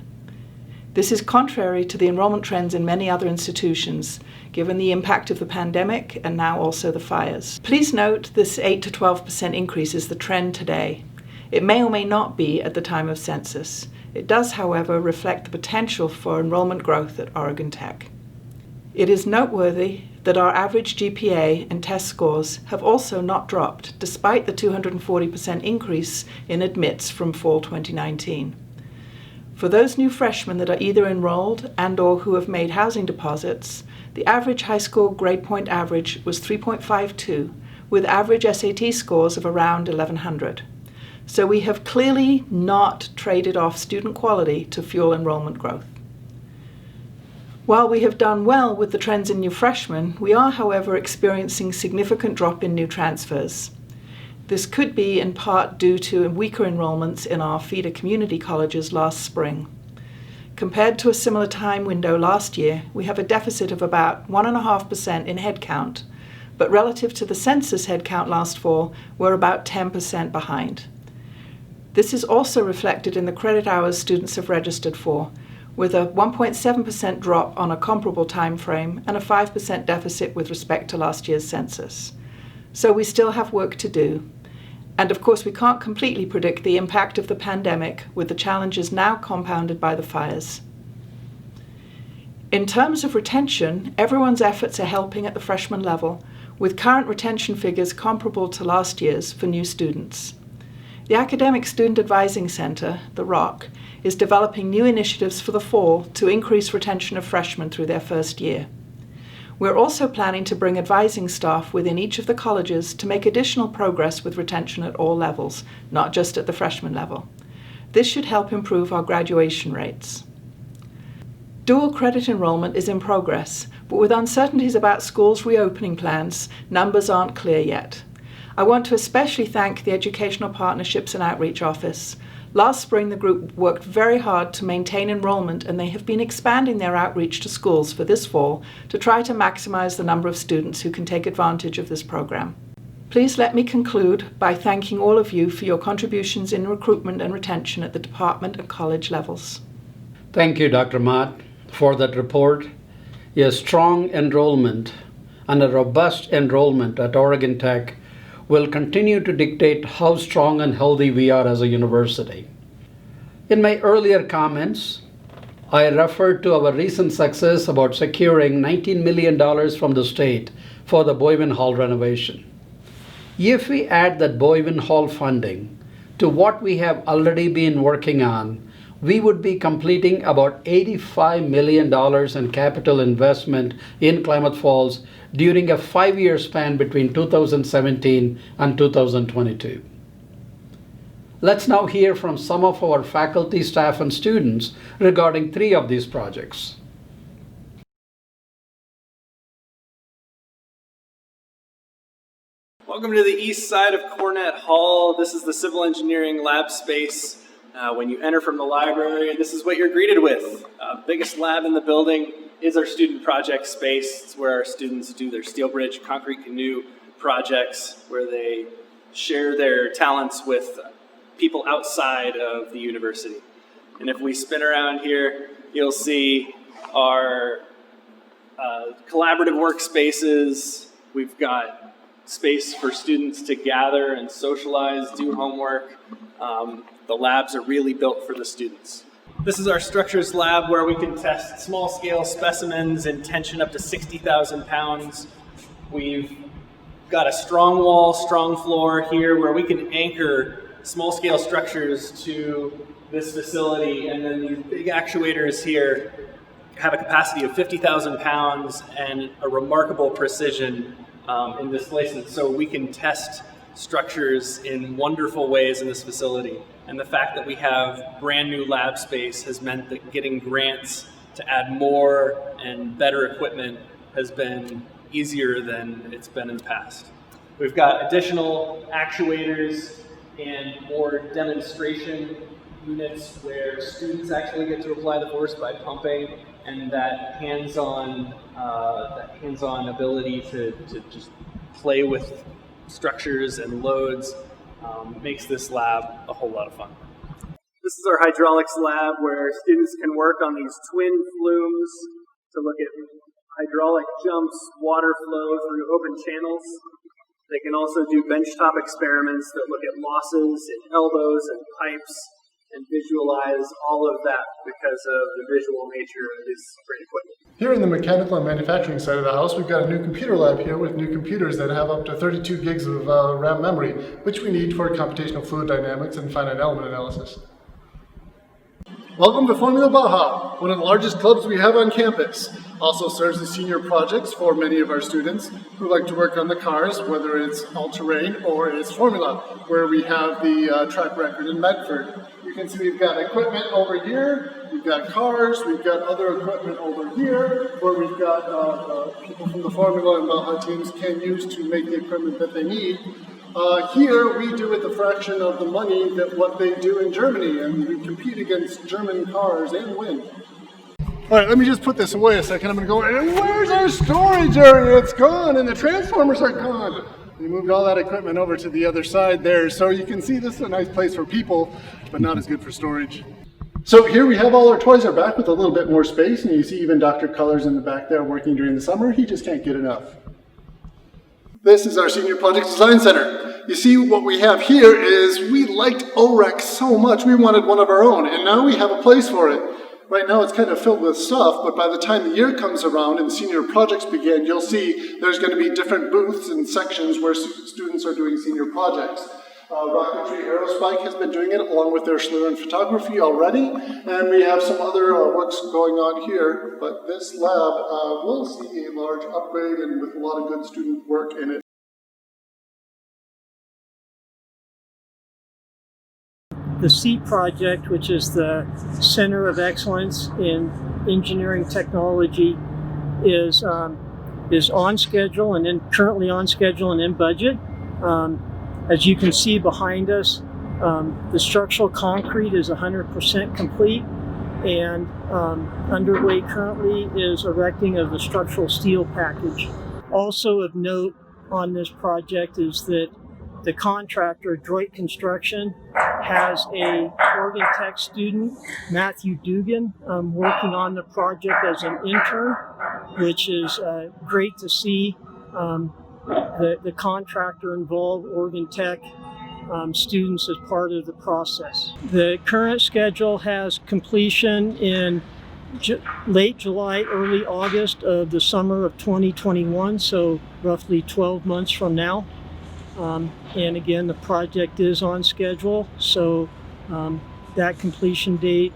This is contrary to the enrollment trends in many other institutions, given the impact of the pandemic and now also the fires. Please note this 8 to 12% increase is the trend today. It may or may not be at the time of census. It does, however, reflect the potential for enrollment growth at Oregon Tech. It is noteworthy that our average GPA and test scores have also not dropped, despite the 240% increase in admits from fall 2019. For those new freshmen that are either enrolled and/or who have made housing deposits, the average high school grade point average was 3.52, with average SAT scores of around 1100. So we have clearly not traded off student quality to fuel enrollment growth. While we have done well with the trends in new freshmen, we are, however, experiencing significant drop in new transfers. This could be in part due to weaker enrollments in our feeder community colleges last spring. Compared to a similar time window last year, we have a deficit of about 1.5% in headcount, but relative to the census headcount last fall, we're about 10% behind. This is also reflected in the credit hours students have registered for, with a 1.7% drop on a comparable time frame and a 5% deficit with respect to last year's census. So we still have work to do. And of course, we can't completely predict the impact of the pandemic, with the challenges now compounded by the fires. In terms of retention, everyone's efforts are helping at the freshman level, with current retention figures comparable to last year's for new students. The Academic Student Advising Center, the ROC, is developing new initiatives for the fall to increase retention of freshmen through their first year. We're also planning to bring advising staff within each of the colleges to make additional progress with retention at all levels, not just at the freshman level. This should help improve our graduation rates. Dual credit enrollment is in progress, but with uncertainties about schools' reopening plans, numbers aren't clear yet. I want to especially thank the Educational Partnerships and Outreach Office. Last spring, the group worked very hard to maintain enrollment, and they have been expanding their outreach to schools for this fall to try to maximize the number of students who can take advantage of this program. Please let me conclude by thanking all of you for your contributions in recruitment and retention at the department and college levels. Thank you, Dr. Mott, for that report. A strong enrollment and a robust enrollment at Oregon Tech will continue to dictate how strong and healthy we are as a university. In my earlier comments, I referred to our recent success about securing $19 million from the state for the Boyden Hall renovation. If we add that Boyden Hall funding to what we have already been working on, we would be completing about $85 million in capital investment in Klamath Falls during a 5-year span between 2017 and 2022. Let's now hear from some of our faculty, staff, and students regarding 3 of these projects. Welcome to the east side of Cornett Hall. This is the civil engineering lab space. When you enter from the library, this is what you're greeted with. Biggest lab in the building is our student project space. It's where our students do their steel bridge, concrete canoe projects, where they share their talents with people outside of the university. And if we spin around here, you'll see our collaborative workspaces. We've got space for students to gather and socialize, do homework. The labs are really built for the students. This is our structures lab where we can test small-scale specimens in tension up to 60,000 pounds. We've got a strong wall, strong floor here where we can anchor small-scale structures to this facility, and then these big actuators here have a capacity of 50,000 pounds and a remarkable precision in displacement. So we can test structures in wonderful ways in this facility. And the fact that we have brand new lab space has meant that getting grants to add more and better equipment has been easier than it's been in the past. We've got additional actuators and more demonstration units where students actually get to apply the force by pumping, and that hands-on ability to just play with structures and loads makes this lab a whole lot of fun. This is our hydraulics lab where students can work on these twin flumes to look at hydraulic jumps, water flow through open channels. They can also do benchtop experiments that look at losses in elbows and pipes and visualize all of that because of the visual nature of this great equipment. Here in the mechanical and manufacturing side of the house, we've got a new computer lab here with new computers that have up to 32 gigs of RAM memory, which we need for computational fluid dynamics and finite element analysis. Welcome to Formula Baja, one of the largest clubs we have on campus. Also serves as senior projects for many of our students who like to work on the cars, whether it's all-terrain or it's Formula, where we have the track record in Medford. You can see we've got equipment over here, we've got cars, we've got other equipment over here, where we've got people from the Formula and Baja teams can use to make the equipment that they need. Here we do it the fraction of the money that what they do in Germany, and we compete against German cars and win. All right, let me just put this away a second. I'm going to go, and where's our storage area? It's gone, and the transformers are gone. We moved all that equipment over to the other side there, so you can see this is a nice place for people, but not as good for storage. So here we have all our toys are back with a little bit more space, and you see even Dr. Colors in the back there working during the summer. He just can't get enough. This is our Senior Project Design Center. You see, what we have here is we liked OREC so much, we wanted one of our own, and now we have a place for it. Right now it's kind of filled with stuff, but by the time the year comes around and senior projects begin, you'll see there's going to be different booths and sections where students are doing senior projects. Rocketry Aerospike has been doing it along with their Schlieren photography already, and we have some other works going on here, but this lab will see a large upgrade and with a lot of good student work in it. The SEAT project, which is the Center of Excellence in Engineering Technology, is on schedule and currently on schedule and in budget. As you can see behind us, the structural concrete is 100% complete, and underway currently is erecting of the structural steel package. Also of note on this project is that the contractor, Droit Construction, has a Oregon Tech student, Matthew Dugan, working on the project as an intern, which is great to see. The contractor involved Oregon Tech students as part of the process. The current schedule has completion in late July, early August of the summer of 2021, so roughly 12 months from now. And again, the project is on schedule, so that completion date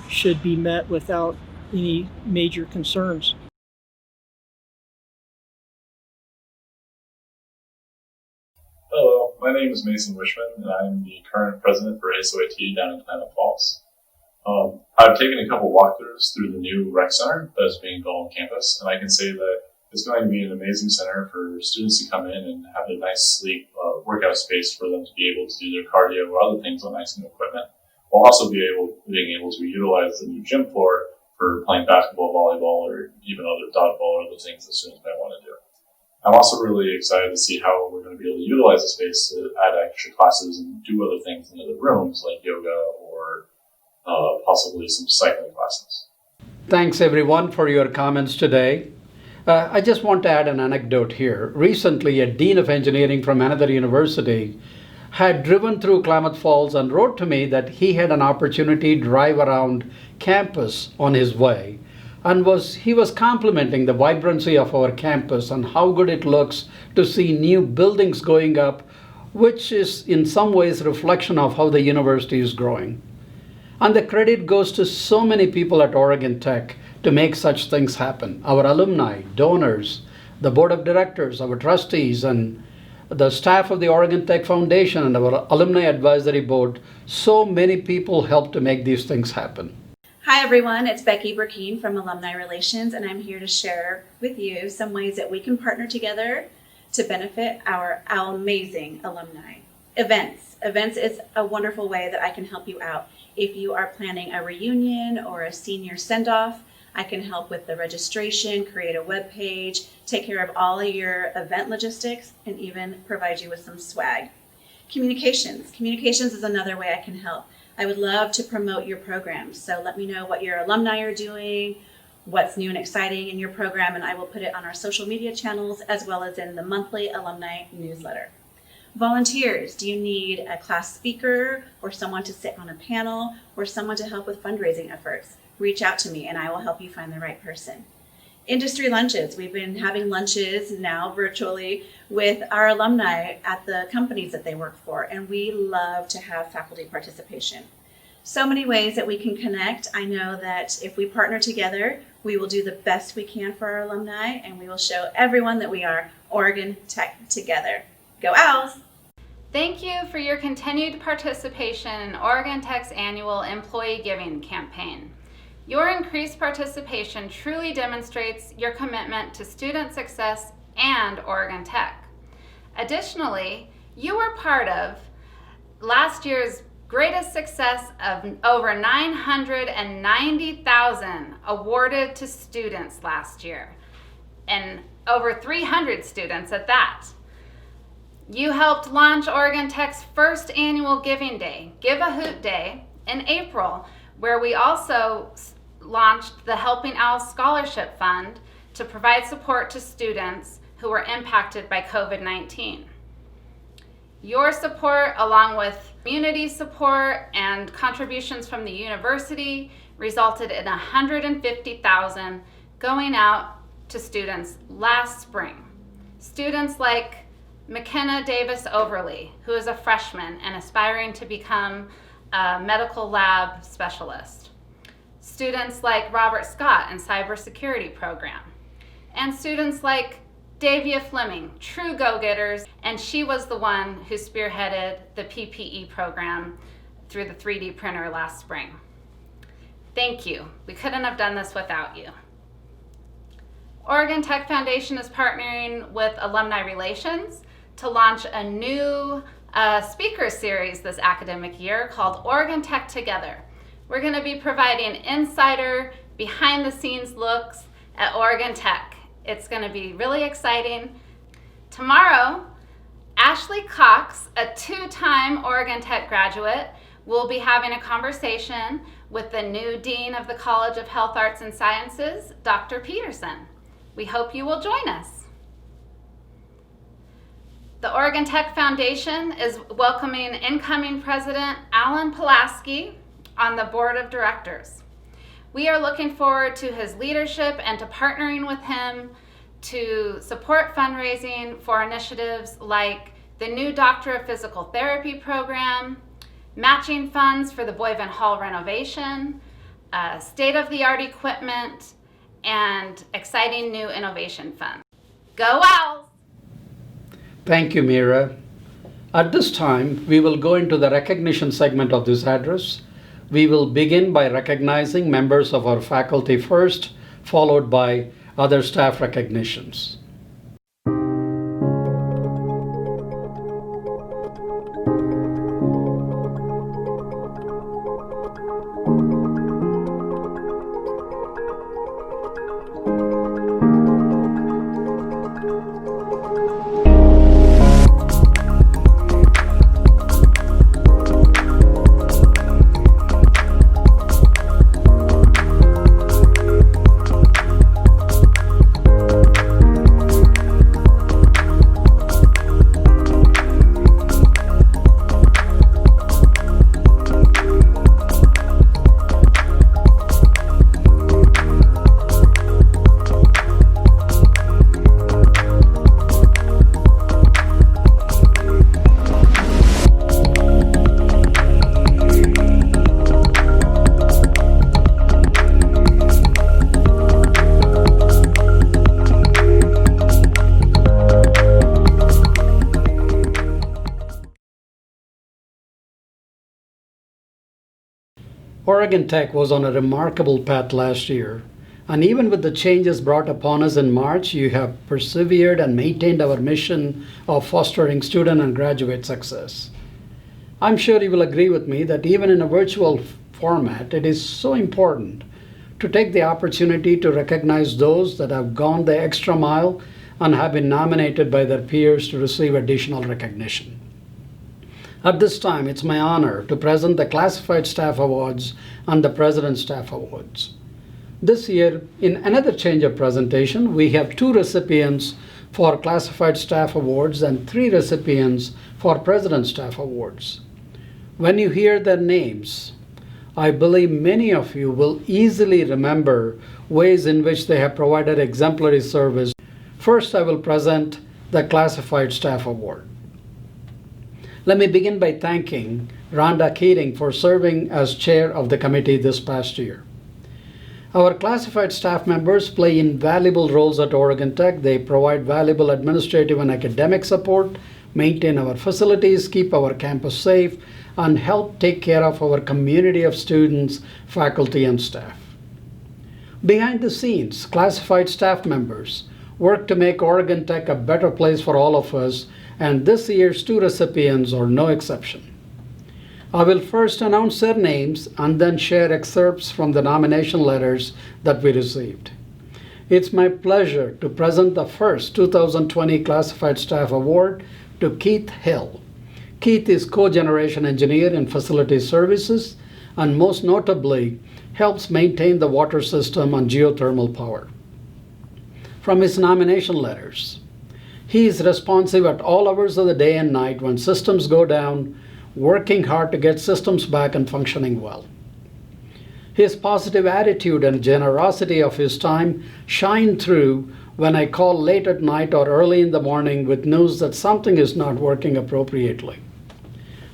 should be met without any major concerns. Hello, my name is Mason Wishman, and I'm the current president for ASOIT down in Klamath Falls. I've taken a couple walkthroughs through the new rec center that is being built on campus, and I can say that It's going to be an amazing center for students to come in and have a nice, sleek workout space for them to be able to do their cardio or other things on nice new equipment. We'll also being able to utilize the new gym floor for playing basketball, volleyball, or even other dodgeball or other things that students might want to do. I'm also really excited to see how we're going to be able to utilize the space to add extra classes and do other things in other rooms like yoga or possibly some cycling classes. Thanks everyone for your comments today. I just want to add an anecdote here. Recently, a dean of engineering from another university had driven through Klamath Falls and wrote to me that he had an opportunity to drive around campus on his way, and he was complimenting the vibrancy of our campus and how good it looks to see new buildings going up, which is in some ways a reflection of how the university is growing. And the credit goes to so many people at Oregon Tech to make such things happen. Our alumni, donors, the board of directors, our trustees, and the staff of the Oregon Tech Foundation and our alumni advisory board. So many people help to make these things happen. Hi everyone, it's Becky Burkeen from Alumni Relations, and I'm here to share with you some ways that we can partner together to benefit our amazing alumni. Events is a wonderful way that I can help you out. If you are planning a reunion or a senior send-off, I can help with the registration, create a web page, take care of all of your event logistics, and even provide you with some swag. Communications is another way I can help. I would love to promote your programs, so let me know what your alumni are doing, what's new and exciting in your program, and I will put it on our social media channels as well as in the monthly alumni newsletter. Volunteers, do you need a class speaker or someone to sit on a panel or someone to help with fundraising efforts? Reach out to me and I will help you find the right person. Industry lunches. We've been having lunches now virtually with our alumni at the companies that they work for, and we love to have faculty participation. So many ways that we can connect. I know that if we partner together, we will do the best we can for our alumni, and we will show everyone that we are Oregon Tech together. Go Owls! Thank you for your continued participation in Oregon Tech's annual Employee Giving Campaign. Your increased participation truly demonstrates your commitment to student success and Oregon Tech. Additionally, you were part of last year's greatest success of over $990,000 awarded to students last year, and over 300 students at that. You helped launch Oregon Tech's first annual Giving Day, Give a Hoot Day, in April, where we also launched the Helping Owls Scholarship Fund to provide support to students who were impacted by COVID-19. Your support, along with community support and contributions from the university, resulted in $150,000 going out to students last spring. Students like McKenna Davis Overly, who is a freshman and aspiring to become a medical lab specialist. Students like Robert Scott in cybersecurity program. And students like Davia Fleming, true go-getters, and she was the one who spearheaded the PPE program through the 3D printer last spring. Thank you. We couldn't have done this without you. Oregon Tech Foundation is partnering with Alumni Relations to launch a new speaker series this academic year called Oregon Tech Together. We're going to be providing insider, behind-the-scenes looks at Oregon Tech. It's going to be really exciting. Tomorrow, Ashley Cox, a two-time Oregon Tech graduate, will be having a conversation with the new Dean of the College of Health Arts and Sciences, Dr. Peterson. We hope you will join us. The Oregon Tech Foundation is welcoming incoming President Alan Pulaski on the board of directors. We are looking forward to his leadership and to partnering with him to support fundraising for initiatives like the new Doctor of Physical Therapy program, matching funds for the Boyven Hall renovation, state-of-the-art equipment, and exciting new innovation fund. Go Owls! Thank you, Mira. At this time, we will go into the recognition segment of this address. We will begin by recognizing members of our faculty first, followed by other staff recognitions. Oregon Tech was on a remarkable path last year, and even with the changes brought upon us in March, you have persevered and maintained our mission of fostering student and graduate success. I'm sure you will agree with me that even in a virtual format, it is so important to take the opportunity to recognize those that have gone the extra mile and have been nominated by their peers to receive additional recognition. At this time, it's my honor to present the Classified Staff Awards and the President's Staff Awards. This year, in another change of presentation, we have 2 recipients for Classified Staff Awards and 3 recipients for President's Staff Awards. When you hear their names, I believe many of you will easily remember ways in which they have provided exemplary service. First, I will present the Classified Staff Award. Let me begin by thanking Rhonda Keating for serving as chair of the committee this past year. Our classified staff members play invaluable roles at Oregon Tech. They provide valuable administrative and academic support, maintain our facilities, keep our campus safe, and help take care of our community of students, faculty, and staff. Behind the scenes, classified staff members work to make Oregon Tech a better place for all of us, and this year's 2 recipients are no exception. I will first announce their names and then share excerpts from the nomination letters that we received. It's my pleasure to present the first 2020 Classified Staff Award to Keith Hill. Keith is cogeneration engineer in facility services and most notably helps maintain the water system and geothermal power. From his nomination letters, he is responsive at all hours of the day and night when systems go down, working hard to get systems back and functioning well. His positive attitude and generosity of his time shine through when I call late at night or early in the morning with news that something is not working appropriately.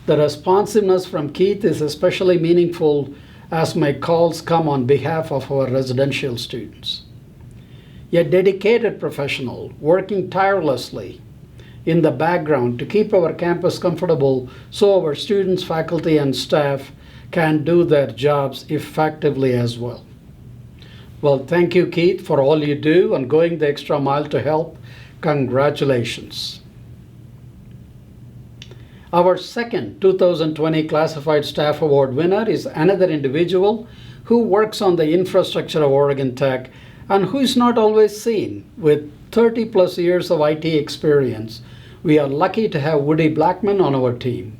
The responsiveness from Keith is especially meaningful as my calls come on behalf of our residential students. A dedicated professional working tirelessly in the background to keep our campus comfortable so our students, faculty, and staff can do their jobs effectively as well. Well, thank you, Keith, for all you do and going the extra mile to help. Congratulations. Our second 2020 Classified Staff Award winner is another individual who works on the infrastructure of Oregon Tech and who is not always seen. With 30 plus years of IT experience, we are lucky to have Woody Blackman on our team.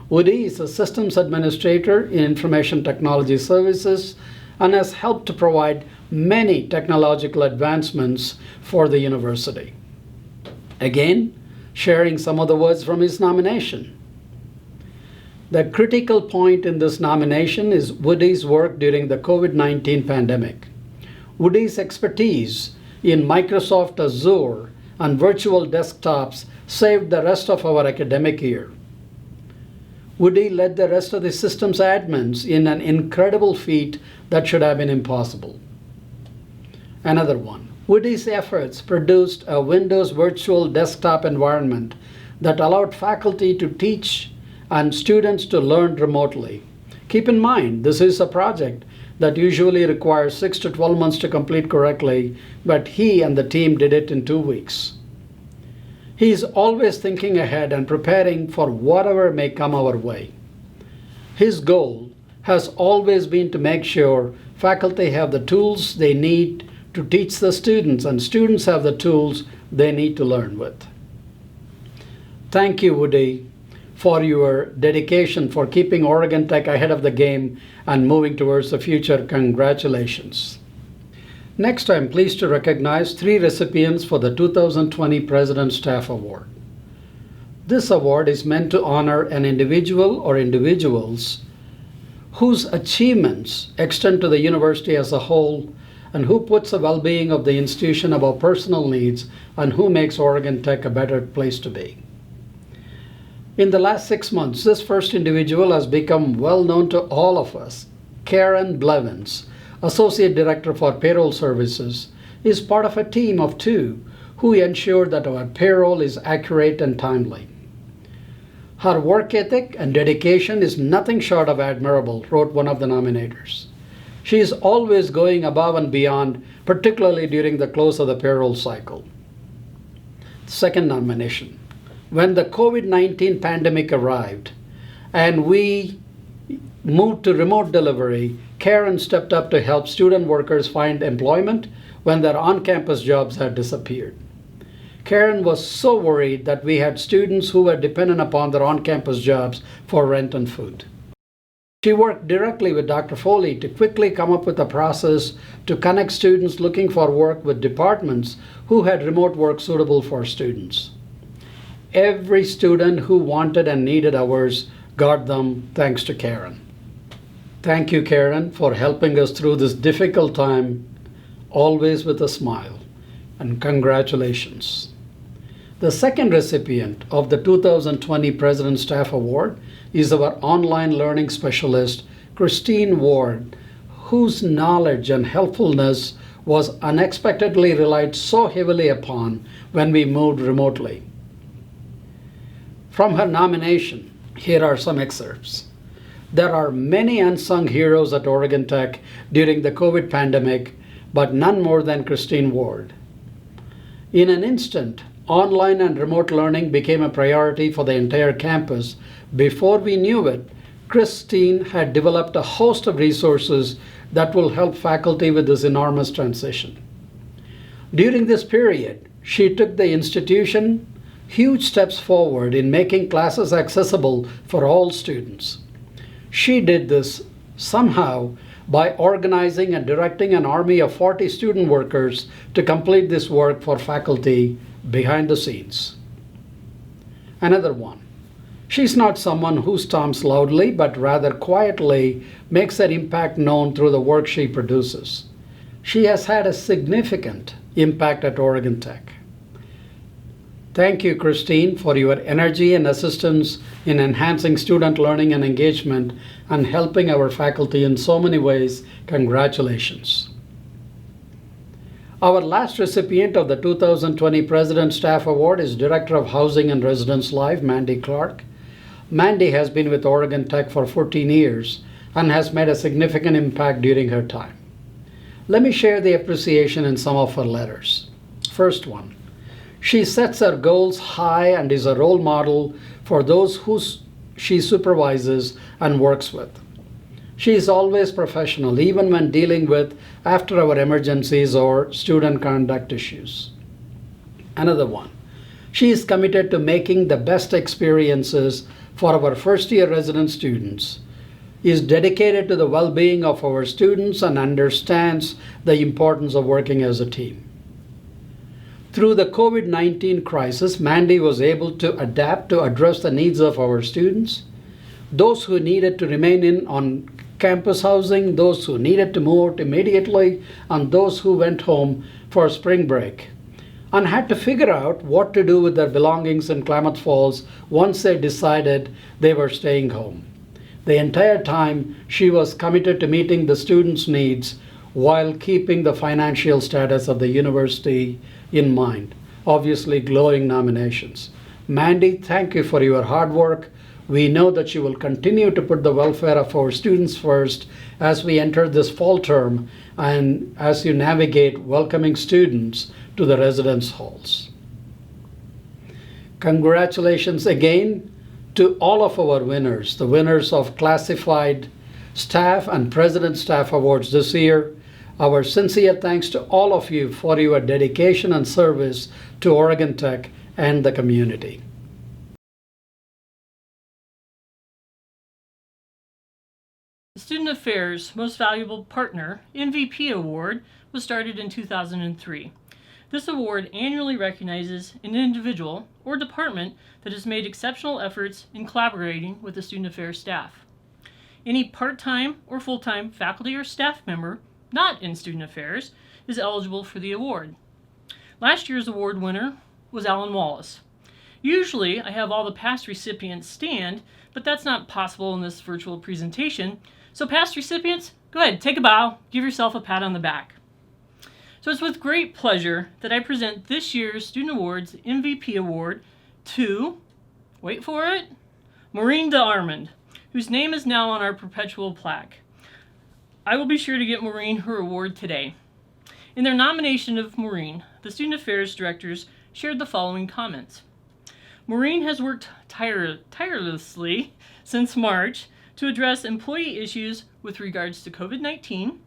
Woody is a systems administrator in information technology services and has helped to provide many technological advancements for the university. Again, sharing some of the words from his nomination. The critical point in this nomination is Woody's work during the COVID-19 pandemic. Woody's expertise in Microsoft Azure and virtual desktops saved the rest of our academic year. Woody led the rest of the systems admins in an incredible feat that should have been impossible. Another one. Woody's efforts produced a Windows virtual desktop environment that allowed faculty to teach and students to learn remotely. Keep in mind, this is a project that usually requires 6 to 12 months to complete correctly, but he and the team did it in 2 weeks. He is always thinking ahead and preparing for whatever may come our way. His goal has always been to make sure faculty have the tools they need to teach the students and students have the tools they need to learn with. Thank you, Woody, for your dedication for keeping Oregon Tech ahead of the game and moving towards the future. Congratulations. Next, I'm pleased to recognize 3 recipients for the 2020 President's Staff Award. This award is meant to honor an individual or individuals whose achievements extend to the university as a whole and who puts the well-being of the institution above personal needs and who makes Oregon Tech a better place to be. In the last 6 months, this first individual has become well known to all of us. Karen Blevins, Associate Director for Payroll Services, is part of a team of 2 who ensure that our payroll is accurate and timely. Her work ethic and dedication is nothing short of admirable, wrote one of the nominators. She is always going above and beyond, particularly during the close of the payroll cycle. Second nomination. When the COVID-19 pandemic arrived and we moved to remote delivery, Karen stepped up to help student workers find employment when their on-campus jobs had disappeared. Karen was so worried that we had students who were dependent upon their on-campus jobs for rent and food. She worked directly with Dr. Foley to quickly come up with a process to connect students looking for work with departments who had remote work suitable for students. Every student who wanted and needed hours got them thanks to Karen. Thank you, Karen, for helping us through this difficult time, always with a smile, and congratulations. The second recipient of the 2020 President's Staff Award is our online learning specialist, Christine Ward, whose knowledge and helpfulness was unexpectedly relied so heavily upon when we moved remotely. From her nomination, here are some excerpts. There are many unsung heroes at Oregon Tech during the COVID pandemic, but none more than Christine Ward. In an instant, online and remote learning became a priority for the entire campus. Before we knew it, Christine had developed a host of resources that will help faculty with this enormous transition. During this period, she took the institution huge steps forward in making classes accessible for all students. She did this somehow by organizing and directing an army of 40 student workers to complete this work for faculty behind the scenes. Another one. She's not someone who stomps loudly, but rather quietly makes her impact known through the work she produces. She has had a significant impact at Oregon Tech. Thank you, Christine, for your energy and assistance in enhancing student learning and engagement and helping our faculty in so many ways. Congratulations. Our last recipient of the 2020 President's Staff Award is Director of Housing and Residence Life, Mandy Clark. Mandy has been with Oregon Tech for 14 years and has made a significant impact during her time. Let me share the appreciation in some of her letters. First one. She sets her goals high and is a role model for those who she supervises and works with. She is always professional, even when dealing with after-hour emergencies or student conduct issues. Another one. She is committed to making the best experiences for our first-year resident students, is dedicated to the well-being of our students, and understands the importance of working as a team. Through the COVID-19 crisis, Mandy was able to adapt to address the needs of our students, those who needed to remain in on-campus housing, those who needed to move out immediately, and those who went home for spring break, and had to figure out what to do with their belongings in Klamath Falls once they decided they were staying home. The entire time, she was committed to meeting the students' needs while keeping the financial status of the university in mind. Obviously, glowing nominations. Mandy, thank you for your hard work, We know that you will continue to put the welfare of our students first as we enter this fall term and as you navigate welcoming students to the residence halls. Congratulations again to all of our winners, the winners of classified staff and president staff awards this year. Our sincere thanks to all of you for your dedication and service to Oregon Tech and the community. The Student Affairs Most Valuable Partner MVP Award was started in 2003. This award annually recognizes an individual or department that has made exceptional efforts in collaborating with the student affairs staff. Any part-time or full-time faculty or staff member not in student affairs is eligible for the award. Last year's award winner was Alan Wallace. Usually I have all the past recipients stand, but that's not possible in this virtual presentation. So past recipients, go ahead, take a bow, give yourself a pat on the back. So it's with great pleasure that I present this year's Student Awards MVP Award to, wait for it, Maureen DeArmond, whose name is now on our perpetual plaque. I will be sure to get Maureen her award today. In their nomination of Maureen, the Student Affairs Directors shared the following comments. Maureen has worked tirelessly since March to address employee issues with regards to COVID-19,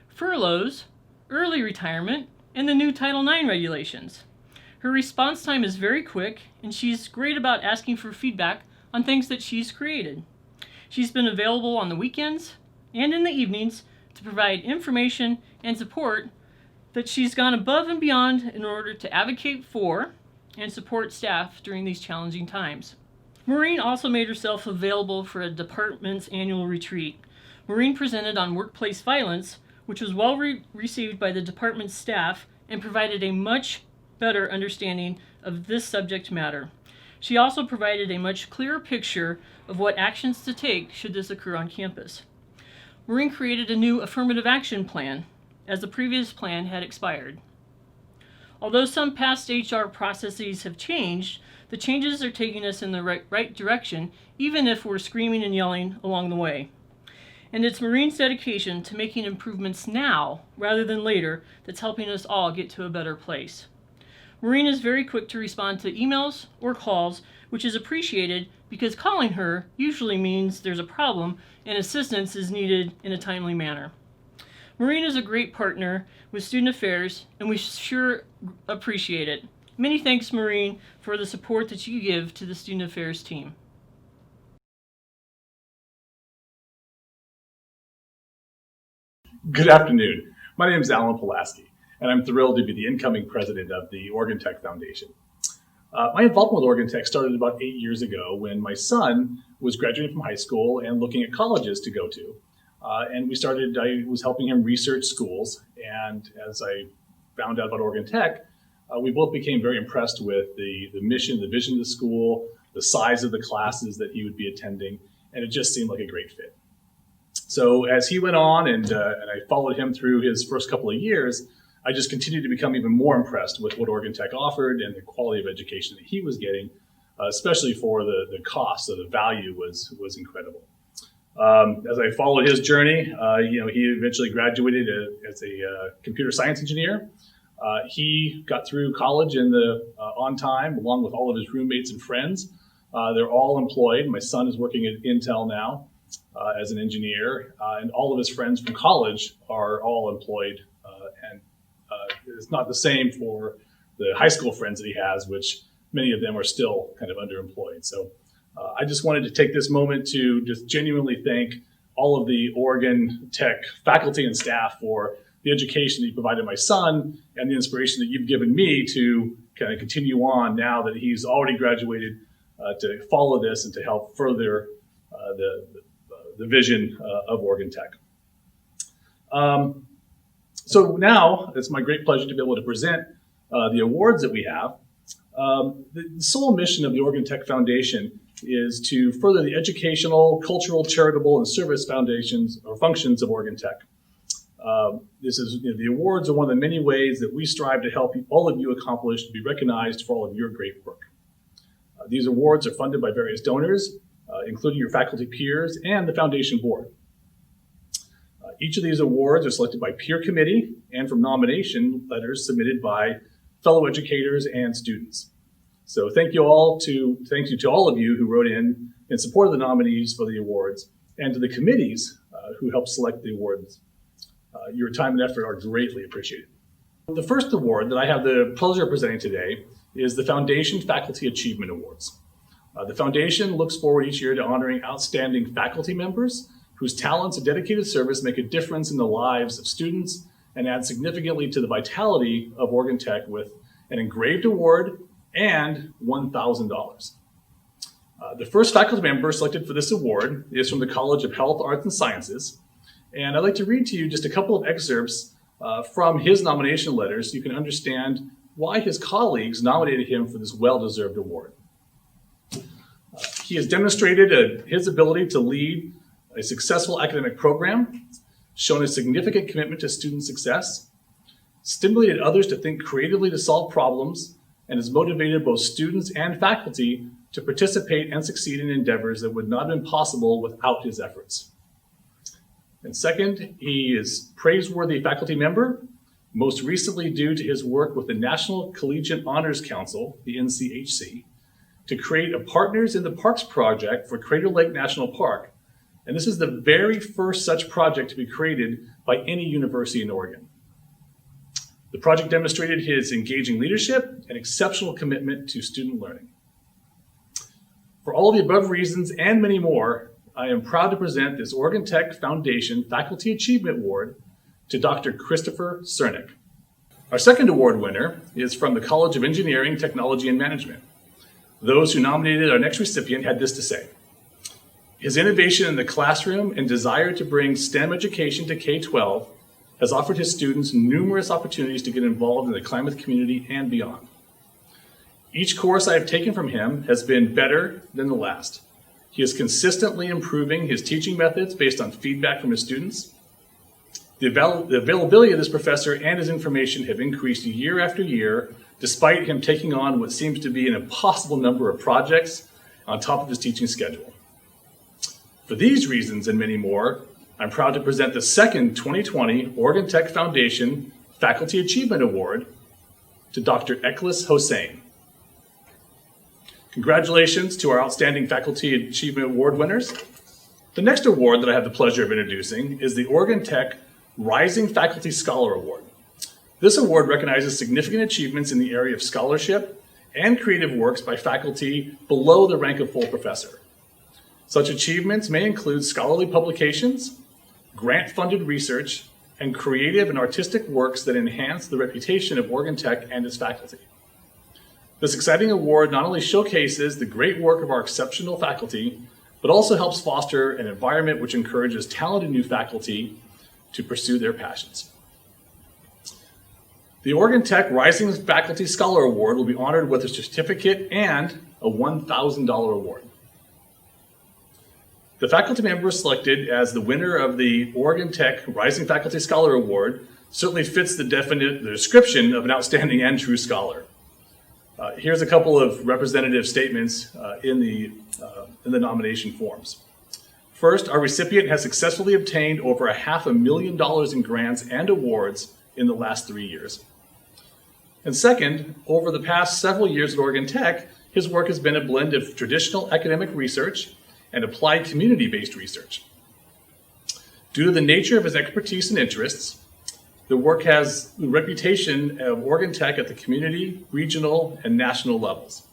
furloughs, early retirement, and the new Title IX regulations. Her response time is very quick, and she's great about asking for feedback on things that she's created. She's been available on the weekends and in the evenings to provide information and support that she's gone above and beyond in order to advocate for and support staff during these challenging times. Maureen also made herself available for a department's annual retreat. Maureen presented on workplace violence, which was well received by the department's staff and provided a much better understanding of this subject matter. She also provided a much clearer picture of what actions to take should this occur on campus. Maureen created a new affirmative action plan, as the previous plan had expired. Although some past HR processes have changed, the changes are taking us in the right direction, even if we're screaming and yelling along the way. And it's Maureen's dedication to making improvements now, rather than later, that's helping us all get to a better place. Maureen is very quick to respond to emails or calls, which is appreciated because calling her usually means there's a problem and assistance is needed in a timely manner. Maureen is a great partner with Student Affairs, and we sure appreciate it. Many thanks, Maureen, for the support that you give to the Student Affairs team. Good afternoon. My name is Alan Pulaski, and I'm thrilled to be the incoming president of the Oregon Tech Foundation. My involvement with Oregon Tech started about 8 years ago when my son was graduating from high school and looking at colleges to go to. I was helping him research schools, and as I found out about Oregon Tech, we both became very impressed with the mission, the vision of the school, the size of the classes that he would be attending, and it just seemed like a great fit. So as he went on and I followed him through his first couple of years, I just continued to become even more impressed with what Oregon Tech offered and the quality of education that he was getting, especially for the cost. So the value was incredible. As I followed his journey, he eventually graduated as a computer science engineer. He got through college on time, along with all of his roommates and friends. They're all employed. My son is working at Intel now as an engineer, and all of his friends from college are all employed. It's not the same for the high school friends that he has, which many of them are still kind of underemployed. So I just wanted to take this moment to just genuinely thank all of the Oregon Tech faculty and staff for the education that you provided my son and the inspiration that you've given me to kind of continue on now that he's already graduated, to follow this and to help further the vision of Oregon Tech. So now it's my great pleasure to be able to present the awards that we have. The sole mission of the Oregon Tech Foundation is to further the educational, cultural, charitable, and service foundations or functions of Oregon Tech. The awards are one of the many ways that we strive to help all of you accomplish to be recognized for all of your great work. These awards are funded by various donors, including your faculty peers and the foundation board. Each of these awards are selected by peer committee and from nomination letters submitted by fellow educators and students. So thank you to all of you who wrote in support of the nominees for the awards, and to the committees who helped select the awards. Your time and effort are greatly appreciated. The first award that I have the pleasure of presenting today is the Foundation Faculty Achievement Awards. The Foundation looks forward each year to honoring outstanding faculty members whose talents and dedicated service make a difference in the lives of students and add significantly to the vitality of Oregon Tech with an engraved award and $1,000. The first faculty member selected for this award is from the College of Health, Arts, and Sciences. And I'd like to read to you just a couple of excerpts from his nomination letters so you can understand why his colleagues nominated him for this well-deserved award. He has demonstrated his ability to lead a successful academic program, shown a significant commitment to student success, stimulated others to think creatively to solve problems, and has motivated both students and faculty to participate and succeed in endeavors that would not have been possible without his efforts. And second, he is praiseworthy faculty member, most recently due to his work with the National Collegiate Honors Council, the NCHC, to create a Partners in the Parks project for Crater Lake National Park. And this is the very first such project to be created by any university in Oregon. The project demonstrated his engaging leadership and exceptional commitment to student learning. For all of the above reasons and many more, I am proud to present this Oregon Tech Foundation Faculty Achievement Award to Dr. Christopher Cernick. Our second award winner is from the College of Engineering, Technology, and Management. Those who nominated our next recipient had this to say: his innovation in the classroom and desire to bring STEM education to K-12 has offered his students numerous opportunities to get involved in the Klamath community and beyond. Each course I have taken from him has been better than the last. He is consistently improving his teaching methods based on feedback from his students. The availability of this professor and his information have increased year after year, despite him taking on what seems to be an impossible number of projects on top of his teaching schedule. For these reasons and many more, I'm proud to present the second 2020 Oregon Tech Foundation Faculty Achievement Award to Dr. Eklis Hossein. Congratulations to our outstanding Faculty Achievement Award winners. The next award that I have the pleasure of introducing is the Oregon Tech Rising Faculty Scholar Award. This award recognizes significant achievements in the area of scholarship and creative works by faculty below the rank of full professor. Such achievements may include scholarly publications, grant-funded research, and creative and artistic works that enhance the reputation of Oregon Tech and its faculty. This exciting award not only showcases the great work of our exceptional faculty, but also helps foster an environment which encourages talented new faculty to pursue their passions. The Oregon Tech Rising Faculty Scholar Award will be honored with a certificate and a $1,000 award. The faculty member selected as the winner of the Oregon Tech Rising Faculty Scholar Award certainly fits the description of an outstanding and true scholar. Here's a couple of representative statements in the nomination forms. First, our recipient has successfully obtained over $500,000 in grants and awards in the last 3 years. And second, over the past several years at Oregon Tech, his work has been a blend of traditional academic research and applied community-based research. Due to the nature of his expertise and interests, the work has the reputation of Oregon Tech at the community, regional, and national levels.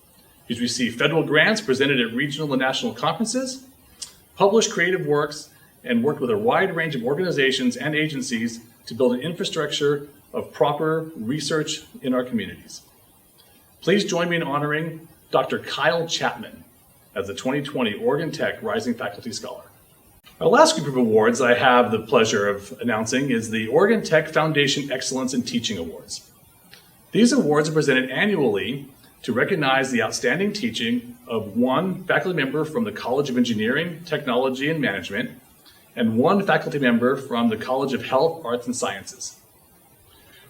He's received federal grants presented at regional and national conferences, published creative works, and worked with a wide range of organizations and agencies to build an infrastructure of proper research in our communities. Please join me in honoring Dr. Kyle Chapman as the 2020 Oregon Tech Rising Faculty Scholar. Our last group of awards I have the pleasure of announcing is the Oregon Tech Foundation Excellence in Teaching Awards. These awards are presented annually to recognize the outstanding teaching of one faculty member from the College of Engineering, Technology, and Management, and one faculty member from the College of Health, Arts, and Sciences.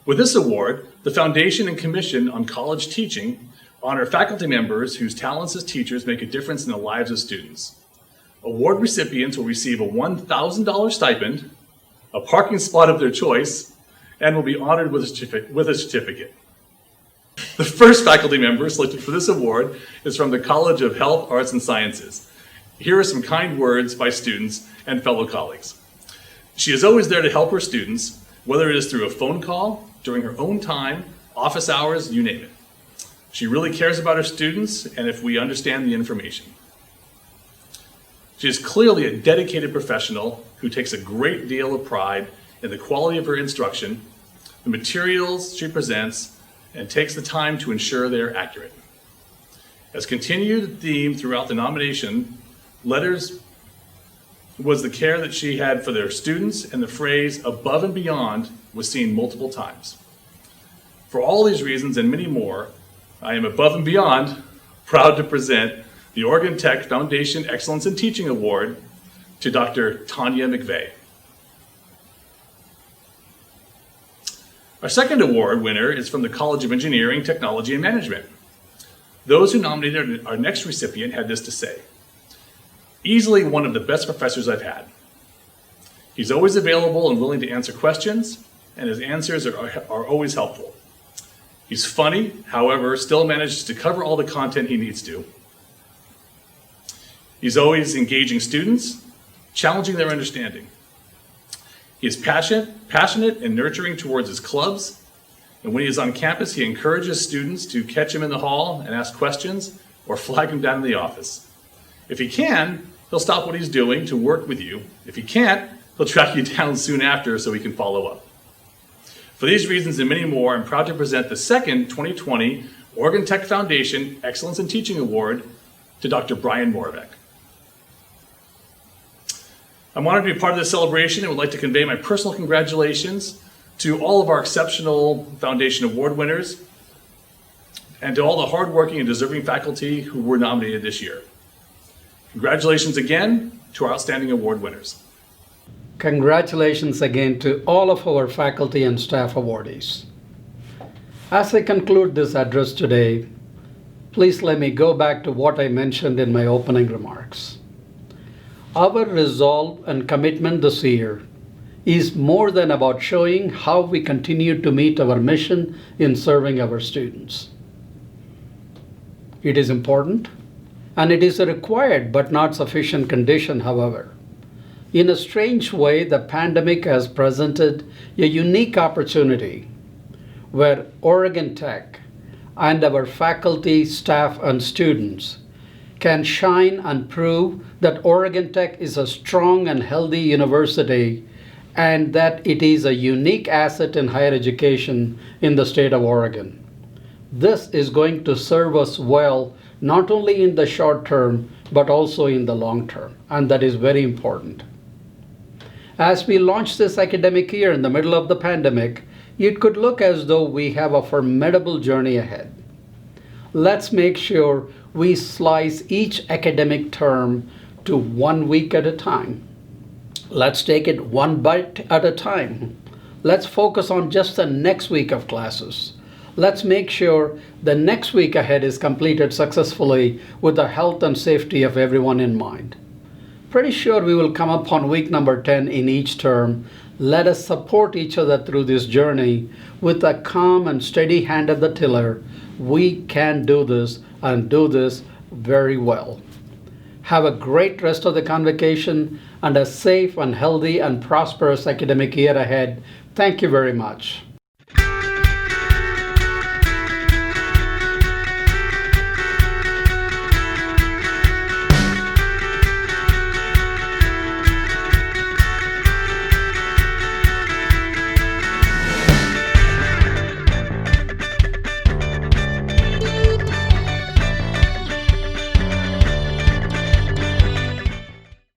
With this award, the Foundation and Commission on College Teaching honor faculty members whose talents as teachers make a difference in the lives of students. Award recipients will receive a $1,000 stipend, a parking spot of their choice, and will be honored with a certificate. The first faculty member selected for this award is from the College of Health, Arts, and Sciences. Here are some kind words by students and fellow colleagues. She is always there to help her students, whether it is through a phone call, during her own time, office hours, you name it. She really cares about her students and if we understand the information. She is clearly a dedicated professional who takes a great deal of pride in the quality of her instruction, the materials she presents, and takes the time to ensure they are accurate. As continued theme throughout the nomination letters was the care that she had for their students, and the phrase above and beyond was seen multiple times. For all these reasons and many more, I am above and beyond proud to present the Oregon Tech Foundation Excellence in Teaching Award to Dr. Tanya McVeigh. Our second award winner is from the College of Engineering, Technology, and Management. Those who nominated our next recipient had this to say: easily one of the best professors I've had. He's always available and willing to answer questions, and his answers are always helpful. He's funny, however, still manages to cover all the content he needs to. He's always engaging students, challenging their understanding. He is passionate and nurturing towards his clubs, and when he is on campus, he encourages students to catch him in the hall and ask questions or flag him down in the office. If he can, he'll stop what he's doing to work with you. If he can't, he'll track you down soon after so he can follow up. For these reasons and many more, I'm proud to present the second 2020 Oregon Tech Foundation Excellence in Teaching Award to Dr. Brian Moravec. I'm honored to be part of this celebration and would like to convey my personal congratulations to all of our exceptional Foundation Award winners and to all the hardworking and deserving faculty who were nominated this year. Congratulations again to our outstanding award winners. Congratulations again to all of our faculty and staff awardees. As I conclude this address today, please let me go back to what I mentioned in my opening remarks. Our resolve and commitment this year is more than about showing how we continue to meet our mission in serving our students. It is important, and it is a required but not sufficient condition, however. In a strange way, the pandemic has presented a unique opportunity where Oregon Tech and our faculty, staff, and students can shine and prove that Oregon Tech is a strong and healthy university and that it is a unique asset in higher education in the state of Oregon. This is going to serve us well, not only in the short term, but also in the long term, and that is very important. As we launch this academic year in the middle of the pandemic, it could look as though we have a formidable journey ahead. Let's make sure we slice each academic term to 1 week at a time. Let's take it one bite at a time. Let's focus on just the next week of classes. Let's make sure the next week ahead is completed successfully with the health and safety of everyone in mind. Pretty sure we will come upon week number 10 in each term. Let us support each other through this journey with a calm and steady hand at the tiller. We can do this and do this very well. Have a great rest of the convocation and a safe and healthy and prosperous academic year ahead. Thank you very much.